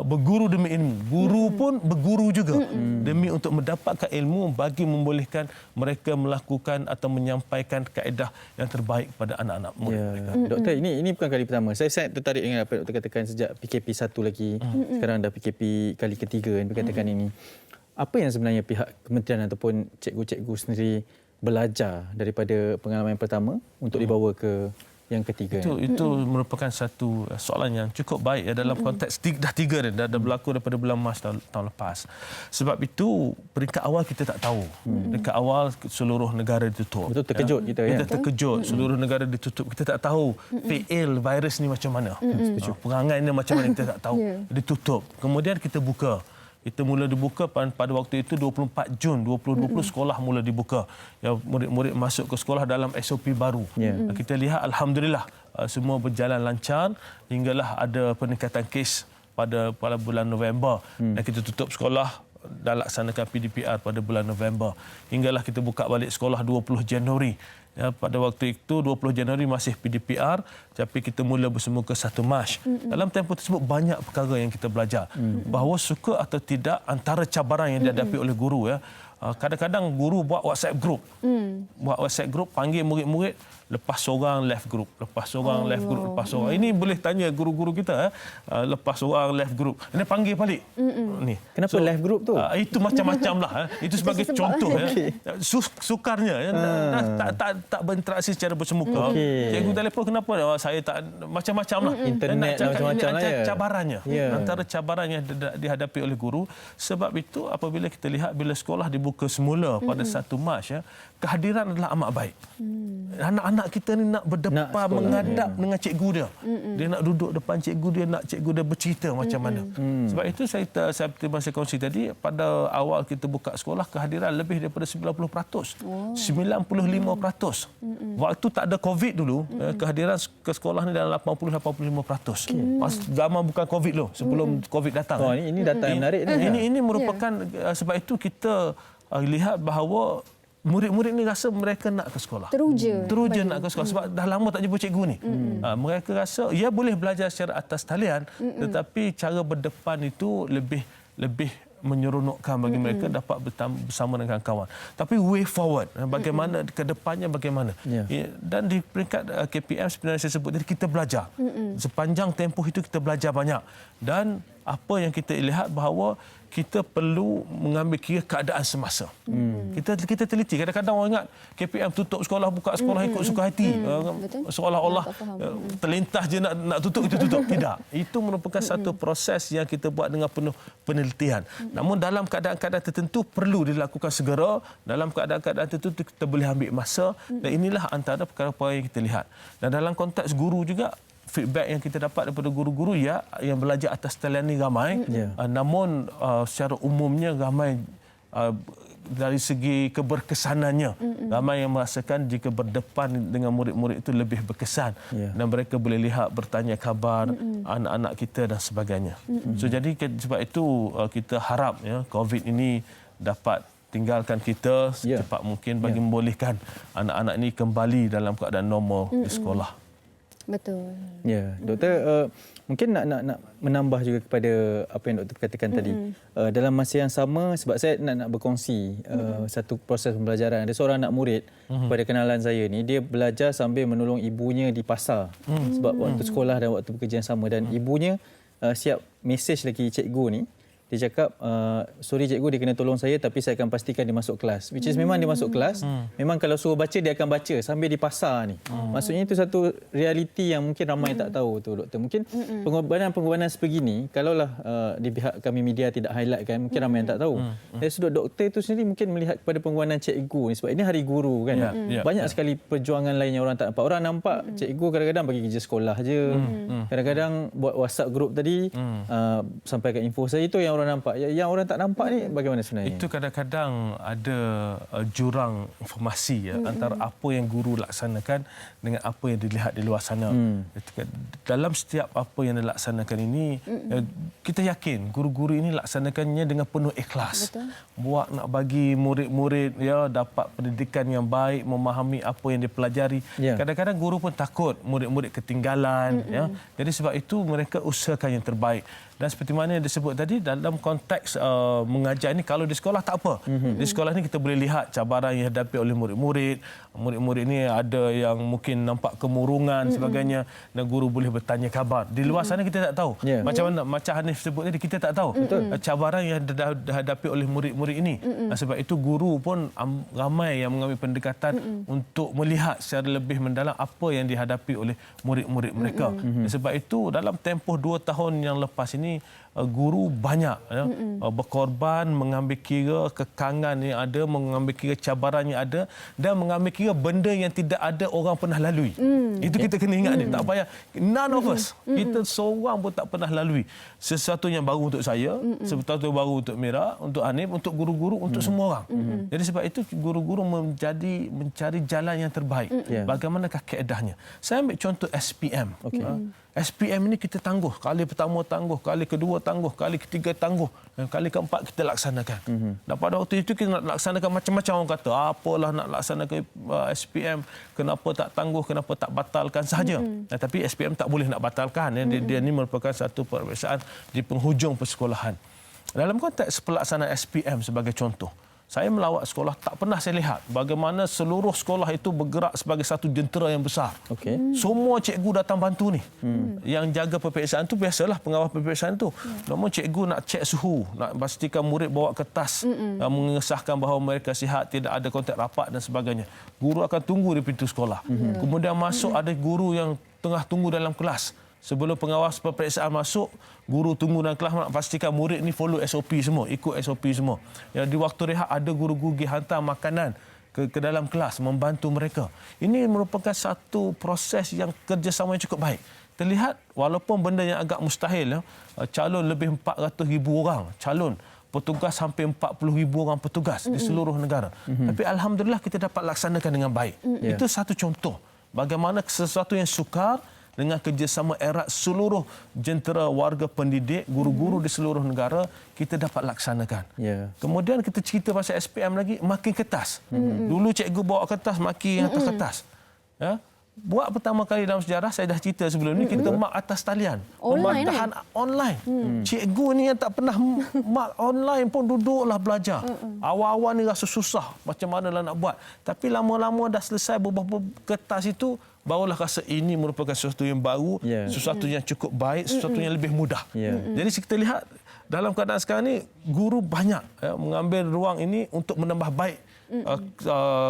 berguru demi ilmu. Guru pun berguru juga demi untuk mendapatkan ilmu bagi membolehkan mereka melakukan atau menyampaikan kaedah yang terbaik pada anak-anak murid mereka. Doktor, ini bukan kali pertama. Saya tertarik dengan apa doktor katakan sejak PKP 1 lagi. Sekarang dah PKP kali ketiga yang berkatakan ini. Apa yang sebenarnya pihak kementerian ataupun cikgu-cikgu sendiri belajar daripada pengalaman yang pertama untuk dibawa ke yang ketiga? Itu merupakan satu soalan yang cukup baik ya, dalam konteks dah tiga dah berlaku daripada bulan Mac tahun lepas. Sebab itu peringkat awal kita tak tahu. Peringkat awal seluruh negara ditutup. Betul, terkejut kita ya. Kita terkejut, seluruh negara ditutup. Kita tak tahu fail virus ni macam mana. Perangai ni macam mana kita tak tahu. Ditutup. Kemudian kita buka. Kita mula dibuka pada waktu itu 24 Jun 2020 sekolah mula dibuka. Ya, murid-murid masuk ke sekolah dalam SOP baru. Kita lihat alhamdulillah semua berjalan lancar hinggalah ada peningkatan kes pada bulan November dan kita tutup sekolah dan laksanakan PDPR pada bulan November. Hinggalah kita buka balik sekolah 20 Januari. Ya, pada waktu itu 20 Januari masih PDPR, tapi kita mula bersemua ke 1 Mac. Dalam tempoh tersebut banyak perkara yang kita belajar. Bahawa suka atau tidak antara cabaran yang dihadapi oleh guru ya. Kadang-kadang guru buat WhatsApp group. Buat WhatsApp group, panggil murid-murid, lepas seorang left group, lepas seorang left group, lepas seorang. Ini boleh tanya guru-guru kita lepas seorang left group. Ini panggil balik. Ni. Kenapa left group tu? Itu macam-macam lah. Itu sebagai contoh ya. Sukarnya ya, tak berinteraksi secara bersemuka. Cikgu telefon kenapa? Saya tak, macam-macam lah. Internet macam-macam lah ya. Cabarannya. Antara cabaran yang dihadapi oleh guru. Sebab itu apabila kita lihat bila sekolah dibuka semula pada 1 Mac ya, kehadiran adalah amat baik. Anak-anak kita ni nak berdepan, menghadap dengan cikgu dia. Dia nak duduk depan cikgu dia, nak cikgu dia bercerita macam mana. Sebab itu seperti saya kongsi tadi, pada awal kita buka sekolah kehadiran lebih daripada 90%. 95%. Waktu tak ada COVID dulu, kehadiran ke sekolah ni dalam 80-85%. Pas zaman bukan COVID dulu, sebelum COVID datang. Ini data yang menarik ni. Ini merupakan sebab itu kita lihat bahawa murid-murid ni rasa mereka nak ke sekolah. Teruja nak ke sekolah sebab dah lama tak jumpa cikgu ni. Mereka rasa ia boleh belajar secara atas talian, tetapi cara berdepan itu lebih menyeronokkan bagi mereka dapat bersama dengan kawan. Tapi way forward, bagaimana ke depannya bagaimana. Dan di peringkat KPM sebenarnya saya sebut tadi, kita belajar. Sepanjang tempoh itu kita belajar banyak. Dan apa yang kita lihat bahawa kita perlu mengambil kira keadaan semasa. Kita teliti. Kadang-kadang orang ingat KPM tutup sekolah, buka sekolah ikut suka hati. Seolah-olah terlintas je nak tutup, kita tutup. Tidak. Itu merupakan satu proses yang kita buat dengan penuh penelitian. Namun dalam keadaan-keadaan tertentu perlu dilakukan segera. Dalam keadaan-keadaan tertentu kita boleh ambil masa. Dan inilah antara perkara-perkara yang kita lihat. Dan dalam konteks guru juga, feedback yang kita dapat daripada guru-guru ya yang belajar atas talian ni ramai. Namun secara umumnya ramai dari segi keberkesanannya. Ramai yang merasakan jika berdepan dengan murid-murid itu lebih berkesan. Dan mereka boleh lihat, bertanya khabar anak-anak kita dan sebagainya. So jadi sebab itu kita harap ya COVID ini dapat tinggalkan kita secepat mungkin bagi membolehkan anak-anak ini kembali dalam keadaan normal di sekolah. Betul. Ya, doktor mungkin nak menambah juga kepada apa yang doktor katakan tadi. Dalam masa yang sama, sebab saya nak berkongsi satu proses pembelajaran. Ada seorang anak murid pada kenalan saya ni, dia belajar sambil menolong ibunya di pasar. Sebab waktu sekolah dan waktu bekerja yang sama, dan ibunya siap mesej lagi cikgu ni. Dia cakap, sorry cikgu, dia kena tolong saya tapi saya akan pastikan dia masuk kelas. Which is memang dia masuk kelas. Memang kalau suruh baca, dia akan baca sambil di pasar ni. Maksudnya itu satu realiti yang mungkin ramai tak tahu tu, doktor. Mungkin pengorbanan sebegini, kalaulah di pihak kami media tidak highlight kan, mungkin ramai yang tak tahu. Dari sudut doktor itu sendiri mungkin melihat kepada pengorbanan cikgu ni. Sebab ini hari guru kan. Banyak sekali perjuangan lain yang orang tak nampak. Orang nampak cikgu kadang-kadang bagi kerja sekolah je. Kadang-kadang buat WhatsApp group tadi, sampaikan info saya. Itu yang orang orang nampak. Yang orang tak nampak ni bagaimana sebenarnya? Itu kadang-kadang ada jurang informasi antara apa yang guru laksanakan dengan apa yang dilihat di luar sana. Dalam setiap apa yang dilaksanakan ini, kita yakin guru-guru ini laksanakannya dengan penuh ikhlas. Betul. Buat nak bagi murid-murid dapat pendidikan yang baik, memahami apa yang dipelajari. Kadang-kadang guru pun takut murid-murid ketinggalan. Jadi sebab itu mereka usahakan yang terbaik. Dan seperti mana yang disebut tadi, dalam konteks mengajar ini, kalau di sekolah tak apa. Di sekolah ini kita boleh lihat cabaran yang dihadapi oleh murid-murid. Murid-murid ini ada yang mungkin nampak kemurungan sebagainya, dan guru boleh bertanya khabar. Di luar sana kita tak tahu. Macam mana, macam Hanif sebut tadi, kita tak tahu cabaran yang dihadapi oleh murid-murid ini. Sebab itu guru pun ramai yang mengambil pendekatan untuk melihat secara lebih mendalam apa yang dihadapi oleh murid-murid mereka. Sebab itu dalam tempoh 2 tahun yang lepas ini, guru banyak berkorban, mengambil kira kekangan yang ada, mengambil kira cabaran yang ada, dan mengambil kira benda yang tidak ada orang pernah lalui. Itu kita kena ingat ni. Tak payah, none of us, kita seorang pun tak pernah lalui sesuatu yang baru untuk saya, sesuatu yang baru untuk Mira, untuk Hanif, untuk guru-guru, untuk semua orang. Jadi sebab itu guru-guru mencari jalan yang terbaik. Bagaimanakah kaedahnya? Saya ambil contoh SPM. SPM ini kita tangguh. Kali pertama tangguh, kali kedua tangguh, kali ketiga tangguh, dan kali keempat kita laksanakan. Dan pada waktu itu kita nak laksanakan macam-macam orang kata. Apalah nak laksanakan SPM, kenapa tak tangguh, kenapa tak batalkan sahaja. Tapi SPM tak boleh nak batalkan. Dia ini merupakan satu peperiksaan di penghujung persekolahan. Dalam konteks pelaksanaan SPM sebagai contoh, saya melawat sekolah, tak pernah saya lihat bagaimana seluruh sekolah itu bergerak sebagai satu jentera yang besar. Semua cikgu datang bantu ni. Yang jaga peperiksaan tu biasalah pengawal peperiksaan tu. Namun cikgu nak cek suhu, nak pastikan murid bawa kertas, mengesahkan bahawa mereka sihat, tidak ada kontak rapat dan sebagainya. Guru akan tunggu di pintu sekolah. Kemudian masuk, ada guru yang tengah tunggu dalam kelas. Sebelum pengawas peperiksaan masuk, guru tunggu dalam kelas nak pastikan murid ni follow SOP semua, ikut SOP semua. Di waktu rehat ada guru-guru pergi hantar makanan ke dalam kelas, membantu mereka. Ini merupakan satu proses yang kerjasama yang cukup baik. Terlihat walaupun benda yang agak mustahil, calon lebih 400,000 orang, calon petugas hampir 40,000 orang petugas di seluruh negara. Tapi alhamdulillah kita dapat laksanakan dengan baik. Itu satu contoh bagaimana sesuatu yang sukar dengan kerjasama erat seluruh jentera warga pendidik, guru-guru di seluruh negara, kita dapat laksanakan. Kemudian kita cerita pasal SPM lagi, makin kertas. Dulu cikgu bawa kertas, makin atas kertas. Buat pertama kali dalam sejarah, saya dah cerita sebelum ni, kita mak atas talian. Pembantahan online. Cikgu ni yang tak pernah mak online pun duduklah belajar. Awal-awal ni rasa susah, macam mana lah nak buat. Tapi lama-lama dah selesai beberapa kertas itu, barulah rasa ini merupakan sesuatu yang baru, sesuatu yang cukup baik, sesuatu yang lebih mudah. Jadi kita lihat dalam keadaan sekarang ni, guru banyak mengambil ruang ini untuk menambah baik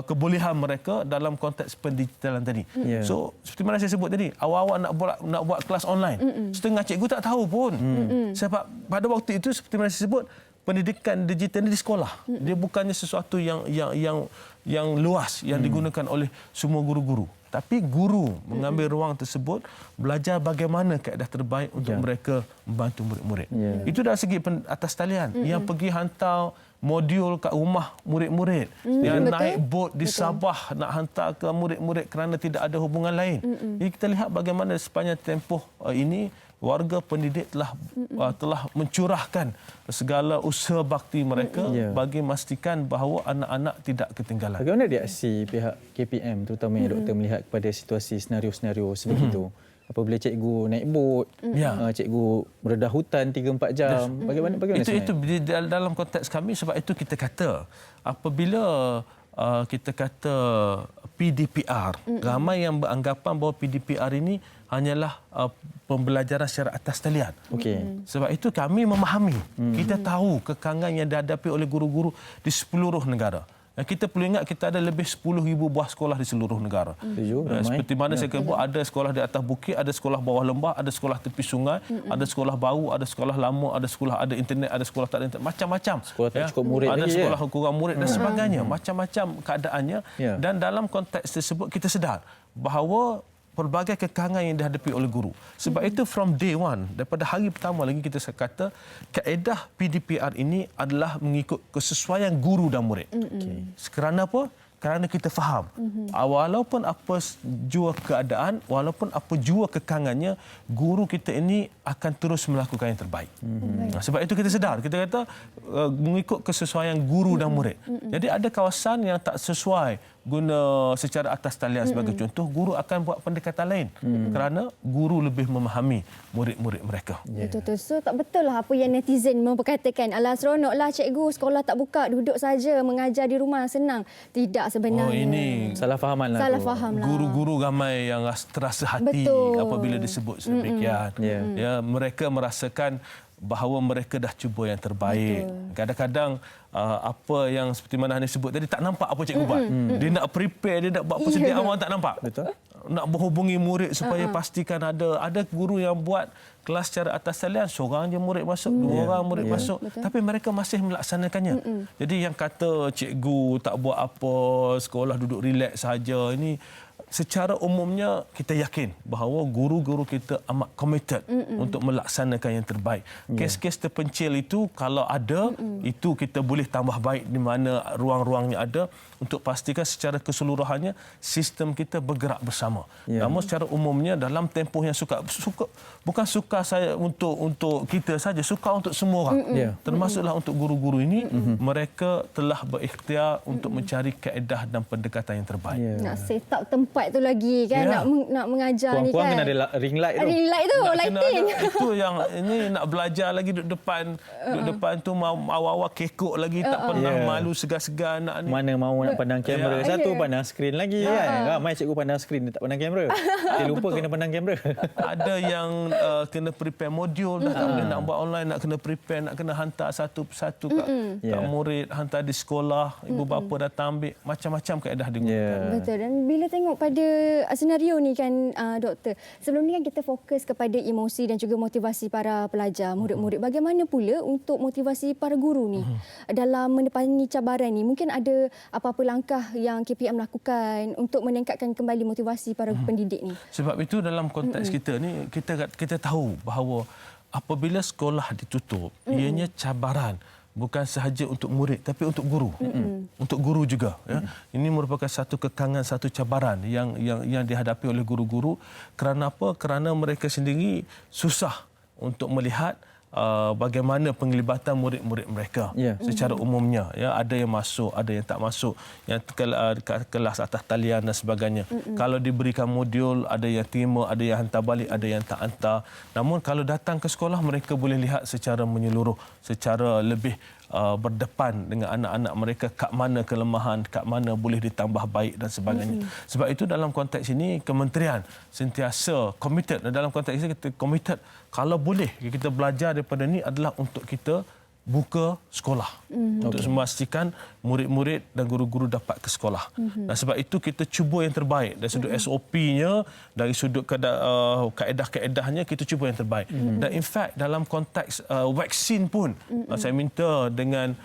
kebolehan mereka dalam konteks pendigitalan tadi. So seperti mana saya sebut tadi, awal-awal nak buat kelas online, setengah cikgu tak tahu pun. Sebab pada waktu itu seperti mana saya sebut, pendidikan digital ini di sekolah. Dia bukannya sesuatu yang luas yang digunakan oleh semua guru-guru. Tapi guru mengambil ruang tersebut, belajar bagaimana kaedah terbaik untuk mereka membantu murid-murid. Itu dari segi atas talian. Yang pergi hantar modul kat rumah murid-murid. Yang naik bot di Sabah nak hantar ke murid-murid kerana tidak ada hubungan lain. Jadi kita lihat bagaimana sepanjang tempoh ini, warga pendidik telah mencurahkan segala usaha bakti mereka bagi memastikan bahawa anak-anak tidak ketinggalan. Bagaimana reaksi pihak KPM, terutamanya doktor, melihat kepada situasi senario-senario sebegitu? Apabila cikgu naik bot, cikgu beredah hutan 3-4 jam, bagaimana itu dalam konteks kami. Sebab itu kita kata, apabila kita kata PDPR, ramai yang beranggapan bahawa PDPR ini hanyalah pembelajaran secara atas talian. Sebab itu kami memahami. Kita tahu kekangan yang dihadapi oleh guru-guru di seluruh negara. Kita perlu ingat, kita ada lebih 10,000 buah sekolah di seluruh negara. Seperti mana saya kata, ada sekolah di atas bukit, ada sekolah bawah lembah, ada sekolah tepi sungai, ada sekolah baru, ada sekolah lama, ada sekolah ada internet, ada sekolah tak ada internet, macam-macam. Sekolah tak cukup murid ada lagi, sekolah kurang murid dan sebagainya. Macam-macam keadaannya. Dan dalam konteks tersebut kita sedar bahawa pelbagai kekangan yang dihadapi oleh guru. Sebab itu from day one, daripada hari pertama lagi kita kata kaedah PDPR ini adalah mengikut kesesuaian guru dan murid. Kerana apa? Kerana kita faham, walaupun apa jua keadaan, walaupun apa jua kekangannya, guru kita ini akan terus melakukan yang terbaik. Sebab itu kita sedar, kita kata mengikut kesesuaian guru dan murid. Jadi ada kawasan yang tak sesuai guna secara atas talian sebagai contoh, guru akan buat pendekatan lain kerana guru lebih memahami murid-murid mereka. Betul-betul. So tak betul lah apa yang netizen memperkatakan, alah seronoklah cikgu sekolah tak buka, duduk saja mengajar di rumah senang. Tidak sebenarnya. Ini Salah fahaman lah. Salah faham lah. Guru-guru ramai yang terasa hati apabila disebut sedemikian. Ya, mereka merasakan bahawa mereka dah cuba yang terbaik. Kadang-kadang apa yang seperti mana Hanif sebut tadi, tak nampak apa cikgu buat. Dia nak prepare, dia nak buat persediaan awal, tak nampak. Betul. Nak menghubungi murid supaya pastikan ada guru yang buat kelas secara atas talian, seorang je murid masuk, dua orang murid masuk. Betul. Tapi mereka masih melaksanakannya. Jadi yang kata cikgu tak buat apa, sekolah duduk relax saja, ini secara umumnya kita yakin bahawa guru-guru kita amat committed untuk melaksanakan yang terbaik. Kes-kes terpencil itu kalau ada, itu kita boleh tambah baik di mana ruang-ruangnya ada untuk pastikan secara keseluruhannya sistem kita bergerak bersama. Namun secara umumnya dalam tempoh yang bukan suka saya untuk kita saja, suka untuk semua orang. Termasuklah untuk guru-guru ini, mereka telah berikhtiar untuk mencari kaedah dan pendekatan yang terbaik. Nak set up tempat tu lagi kan, nak mengajar ni kan. Puan-puan kena ada ring light tu. Ring light tu, lighting. Itu yang ini nak belajar lagi duduk depan tu awal-awal kekok lagi, tak pernah malu segan-segan nak ni. Mana mahu nak pandang kamera. Satu pandang skrin lagi kan. Ramai cikgu pandang skrin, dia tak pandang kamera. Dia lupa kena pandang kamera. Ada yang kena prepare modul, dah tak boleh nak buat online, nak kena prepare, nak kena hantar satu persatu kat murid, hantar di sekolah, ibu bapa datang ambil, macam-macam kaedah digunakan. Betul. Dan bila tengok pada senario ni kan doktor, sebelum ni kan kita fokus kepada emosi dan juga motivasi para pelajar, murid-murid. Bagaimana pula untuk motivasi para guru ni dalam menepani cabaran ni? Mungkin ada apa-apa langkah yang KPM lakukan untuk meningkatkan kembali motivasi para pendidik ni? Sebab itu dalam konteks kita ni, kita tahu bahawa apabila sekolah ditutup, ianya cabaran bukan sahaja untuk murid tapi untuk guru. Untuk guru juga, ya. Ini merupakan satu kekangan, satu cabaran yang dihadapi oleh guru-guru. Kerana apa? Kerana mereka sendiri susah untuk melihat bagaimana penglibatan murid-murid mereka secara umumnya. Ya, ada yang masuk, ada yang tak masuk, yang kelas atas talian dan sebagainya. Kalau diberikan modul, ada yang terima, ada yang hantar balik, ada yang tak hantar. Namun kalau datang ke sekolah, mereka boleh lihat secara menyeluruh, secara lebih berdepan dengan anak-anak mereka, kat mana kelemahan, kat mana boleh ditambah baik dan sebagainya. Sebab itu dalam konteks ini kementerian sentiasa committed. Dalam konteks ini kita committed, kalau boleh kita belajar daripada ini adalah untuk kita buka sekolah untuk memastikan murid-murid dan guru-guru dapat ke sekolah. Dan sebab itu kita cuba yang terbaik dari sudut SOP-nya, dari sudut kaedah-kaedahnya, kita cuba yang terbaik. Dan in fact dalam konteks vaksin pun saya minta dengan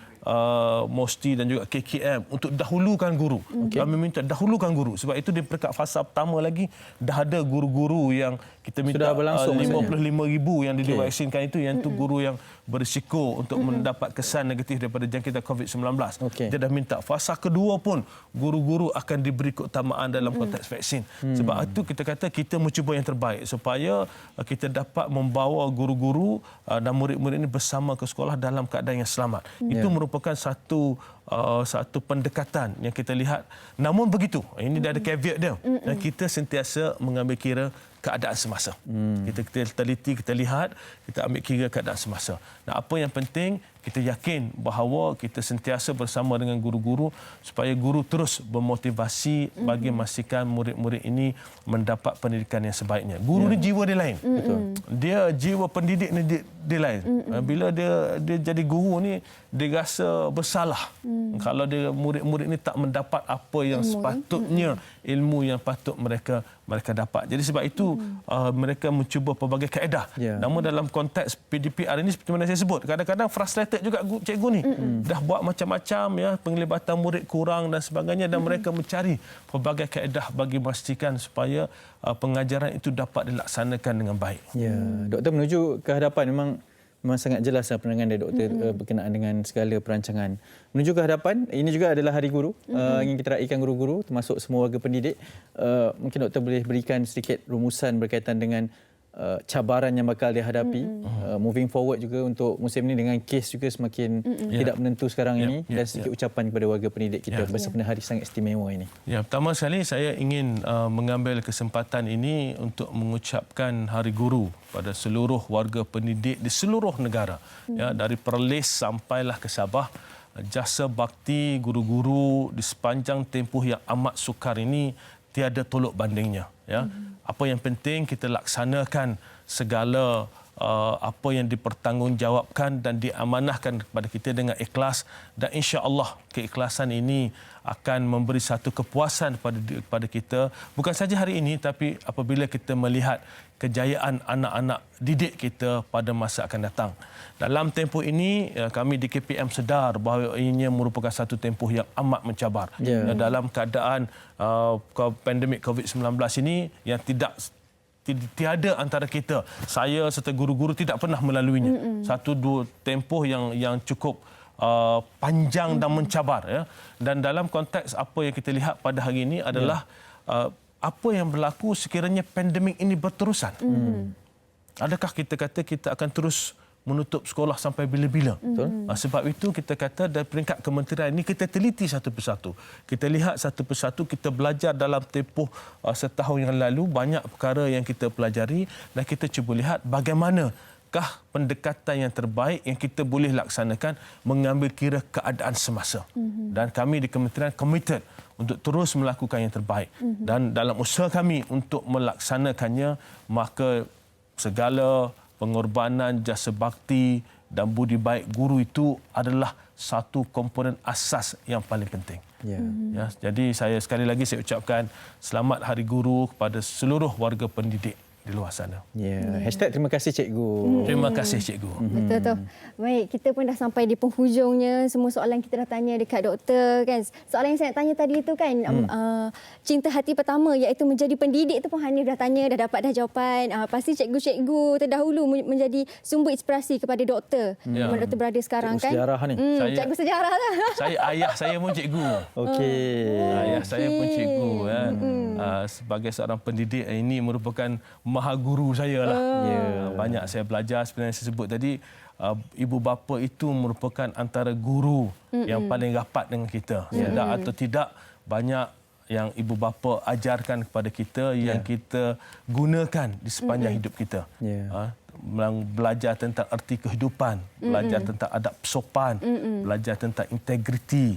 MOSTI dan juga KKM untuk dahulukan guru. Kami minta dahulukan guru. Sebab itu di peringkat fasa pertama lagi dah ada guru-guru yang kita minta 55,000 yang divaksinkan itu, yang itu guru yang berisiko untuk mendapat kesan negatif daripada jangkitan COVID-19. Kita dah minta fasa kedua pun guru-guru akan diberi keutamaan dalam konteks vaksin. Sebab itu kita kata kita mencuba yang terbaik supaya kita dapat membawa guru-guru dan murid-murid ini bersama ke sekolah dalam keadaan yang selamat. Itu merupakan satu pendekatan yang kita lihat. Namun begitu, ini dah ada caveat dia. Dan kita sentiasa mengambil kira keadaan semasa. Kita teliti, kita lihat, kita ambil kira keadaan semasa. Nah, apa yang penting, kita yakin bahawa kita sentiasa bersama dengan guru-guru supaya guru terus bermotivasi bagi memastikan murid-murid ini mendapat pendidikan yang sebaiknya. Guru ni jiwa dia lain. Dia jiwa pendidik ni dia lain. Bila dia jadi guru ni, dia rasa bersalah kalau dia murid-murid ni tak mendapat apa yang sepatutnya, ilmu yang patut mereka dapat. Jadi sebab itu mereka mencuba pelbagai kaedah. Namun dalam konteks PDPR ini seperti mana saya sebut, kadang-kadang frustrated frustrated juga cikgu ni. Dah buat macam-macam ya, penglibatan murid kurang dan sebagainya, dan mereka mencari pelbagai kaedah bagi memastikan supaya pengajaran itu dapat dilaksanakan dengan baik. Ya, doktor menuju ke hadapan memang sangat jelas pandangan dari doktor berkenaan dengan segala perancangan. Menuju ke hadapan, ini juga adalah Hari Guru. Ingin kita raikan guru-guru termasuk semua warga pendidik. Mungkin doktor boleh berikan sedikit rumusan berkaitan dengan cabaran yang bakal dihadapi moving forward juga untuk musim ini, dengan kes juga semakin tidak menentu sekarang ini, dan sedikit ucapan kepada warga pendidik kita bersempena hari sangat istimewa ini. Ya, pertama sekali saya ingin mengambil kesempatan ini untuk mengucapkan Hari Guru pada seluruh warga pendidik di seluruh negara. Ya, dari Perlis sampailah ke Sabah. Jasa bakti guru-guru di sepanjang tempoh yang amat sukar ini tiada tolok bandingnya. Ya. Apa yang penting kita laksanakan segala apa yang dipertanggungjawabkan dan diamanahkan kepada kita dengan ikhlas, dan insya-Allah keikhlasan ini akan memberi satu kepuasan kepada kita, bukan saja hari ini tapi apabila kita melihat kejayaan anak-anak didik kita pada masa akan datang. Dalam tempoh ini kami di KPM sedar bahawa ini merupakan satu tempoh yang amat mencabar. Dalam keadaan pandemik COVID-19 ini yang tiada antara kita, saya serta guru-guru tidak pernah melaluinya. Satu dua tempoh yang cukup panjang dan mencabar, ya. Dan dalam konteks apa yang kita lihat pada hari ini adalah apa yang berlaku sekiranya pandemik ini berterusan. Adakah kita kata kita akan terus menutup sekolah sampai bila-bila? Sebab itu kita kata dari peringkat kementerian ini kita teliti satu persatu. Kita lihat satu persatu, kita belajar dalam tempoh setahun yang lalu, banyak perkara yang kita pelajari, dan kita cuba lihat bagaimanakah pendekatan yang terbaik yang kita boleh laksanakan mengambil kira keadaan semasa. Dan kami di kementerian committed untuk terus melakukan yang terbaik. Dan dalam usaha kami untuk melaksanakannya, maka segala pengorbanan, jasa bakti dan budi baik guru itu adalah satu komponen asas yang paling penting. Ya, jadi sekali lagi saya ucapkan selamat Hari Guru kepada seluruh warga pendidik di luar sana. Hashtag terima kasih cikgu. Terima kasih cikgu. Betul tu. Baik, kita pun dah sampai di penghujungnya. Semua soalan kita dah tanya dekat doktor kan. Soalan yang saya nak tanya tadi itu kan, cinta hati pertama iaitu menjadi pendidik tu pun Hanif dah tanya, dah dapat dah jawapan. Pasti cikgu-cikgu terdahulu menjadi sumber inspirasi kepada doktor. Mana doktor berada sekarang cikgu kan. Sejarah ni. Cikgu sejarah lah. Ayah saya pun cikgu. Okey. Ayah saya pun cikgu. Sebagai seorang pendidik, ini merupakan maha guru saya lah. Banyak saya belajar, sebenarnya saya sebut tadi, ibu bapa itu merupakan antara guru yang paling rapat dengan kita. Sedar atau tidak, banyak yang ibu bapa ajarkan kepada kita yang kita gunakan di sepanjang hidup kita. Belajar tentang erti kehidupan, belajar tentang adab sopan, belajar tentang integriti,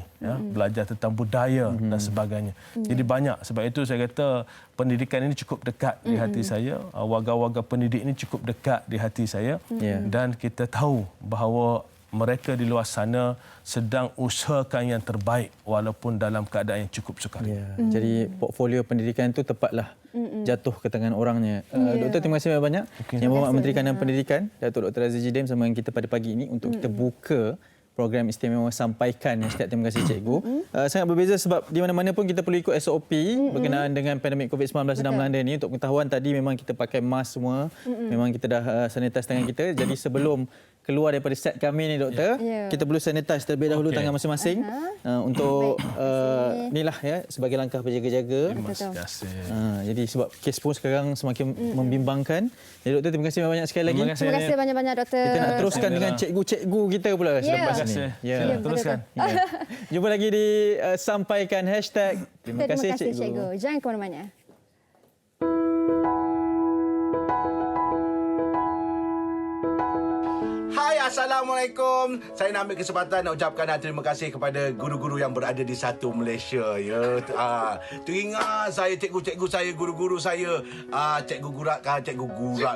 belajar tentang budaya dan sebagainya. Jadi banyak. Sebab itu saya kata pendidikan ini cukup dekat di hati saya. Warga-warga pendidik ini cukup dekat di hati saya. Dan kita tahu bahawa mereka di luar sana sedang usahakan yang terbaik walaupun dalam keadaan yang cukup sukar. Jadi portfolio pendidikan itu tepatlah jatuh ke tangan orangnya. Doktor, terima kasih banyak. Yang Berhormat Menteri Kanan Pendidikan, Datuk Dr. Aziz Jidin, bersama dengan kita pada pagi ini untuk kita buka program istimewa Sampaikan Hashtag Terima Kasih Cikgu. Sangat berbeza sebab di mana-mana pun kita perlu ikut SOP berkenaan dengan pandemik COVID-19 sedang melanda ini. Untuk pengetahuan tadi memang kita pakai mask semua. Memang kita dah sanitize tangan kita. Jadi sebelum keluar daripada set kami ni doktor, kita perlu sanitize terlebih dahulu tangan masing-masing untuk inilah ya, sebagai langkah berjaga-jaga. Terima kasih. Jadi sebab kes pun sekarang semakin membimbangkan. Jadi doktor, terima kasih banyak sekali lagi. Terima kasih banyak-banyak doktor. Kita nak teruskan dengan cikgu-cikgu kita pula selepas ni. Teruskan. Jumpa lagi di Sampaikan Hashtag. Terima kasih cikgu. Jangan ke mana-mana. Assalamualaikum. Saya nak ambil kesempatan nak ucapkan terima kasih kepada guru-guru yang berada di satu Malaysia. Teringat saya, cikgu-cikgu saya, guru-guru saya, cikgu gurat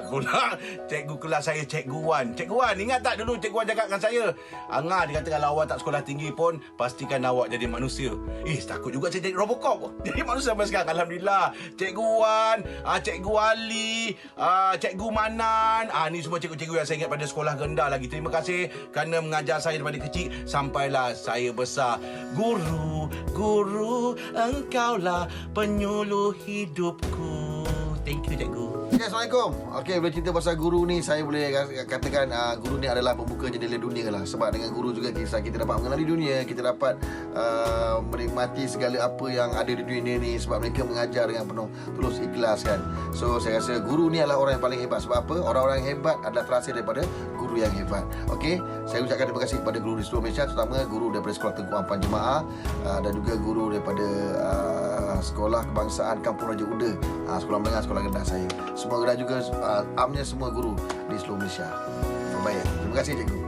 pula. Cikgu kelas saya, Cikgu Wan. Cikgu Wan, ingat tak dulu Cikgu Wan cakap dengan saya? Angah, dia kata kalau awak tak sekolah tinggi pun pastikan awak jadi manusia. Takut juga saya jadi Robocop. Jadi manusia sampai sekarang. Alhamdulillah. Cikgu Wan, Cikgu Ali, Cikgu Manan, ni semua cikgu-cikgu yang saya ingat pada sekolah rendah lagi. Terima terima kasih kerana mengajar saya daripada kecil sampailah saya besar. Guru, guru, engkaulah penyuluh hidupku. Thank you, cikgu. Okay, Assalamualaikum. Okey, bila cerita pasal guru ni, saya boleh katakan guru ni adalah pembuka jendela dunia lah. Sebab dengan guru juga kita dapat mengenali dunia, kita dapat menikmati segala apa yang ada di dunia ni sebab mereka mengajar dengan penuh tulus ikhlas kan. So, saya rasa guru ni adalah orang yang paling hebat. Sebab apa? Orang-orang yang hebat adalah terhasil daripada guru yang hebat. Okey, saya ucapkan terima kasih kepada guru di seluruh Malaysia, terutama guru daripada Sekolah Tengku Ampan Jemaah dan juga guru daripada Sekolah Kebangsaan Kampung Raja Uda, sekolah menengah, sekolah rendah saya. Semua dan juga amnya semua guru di seluruh Malaysia. Baik, terima kasih cikgu.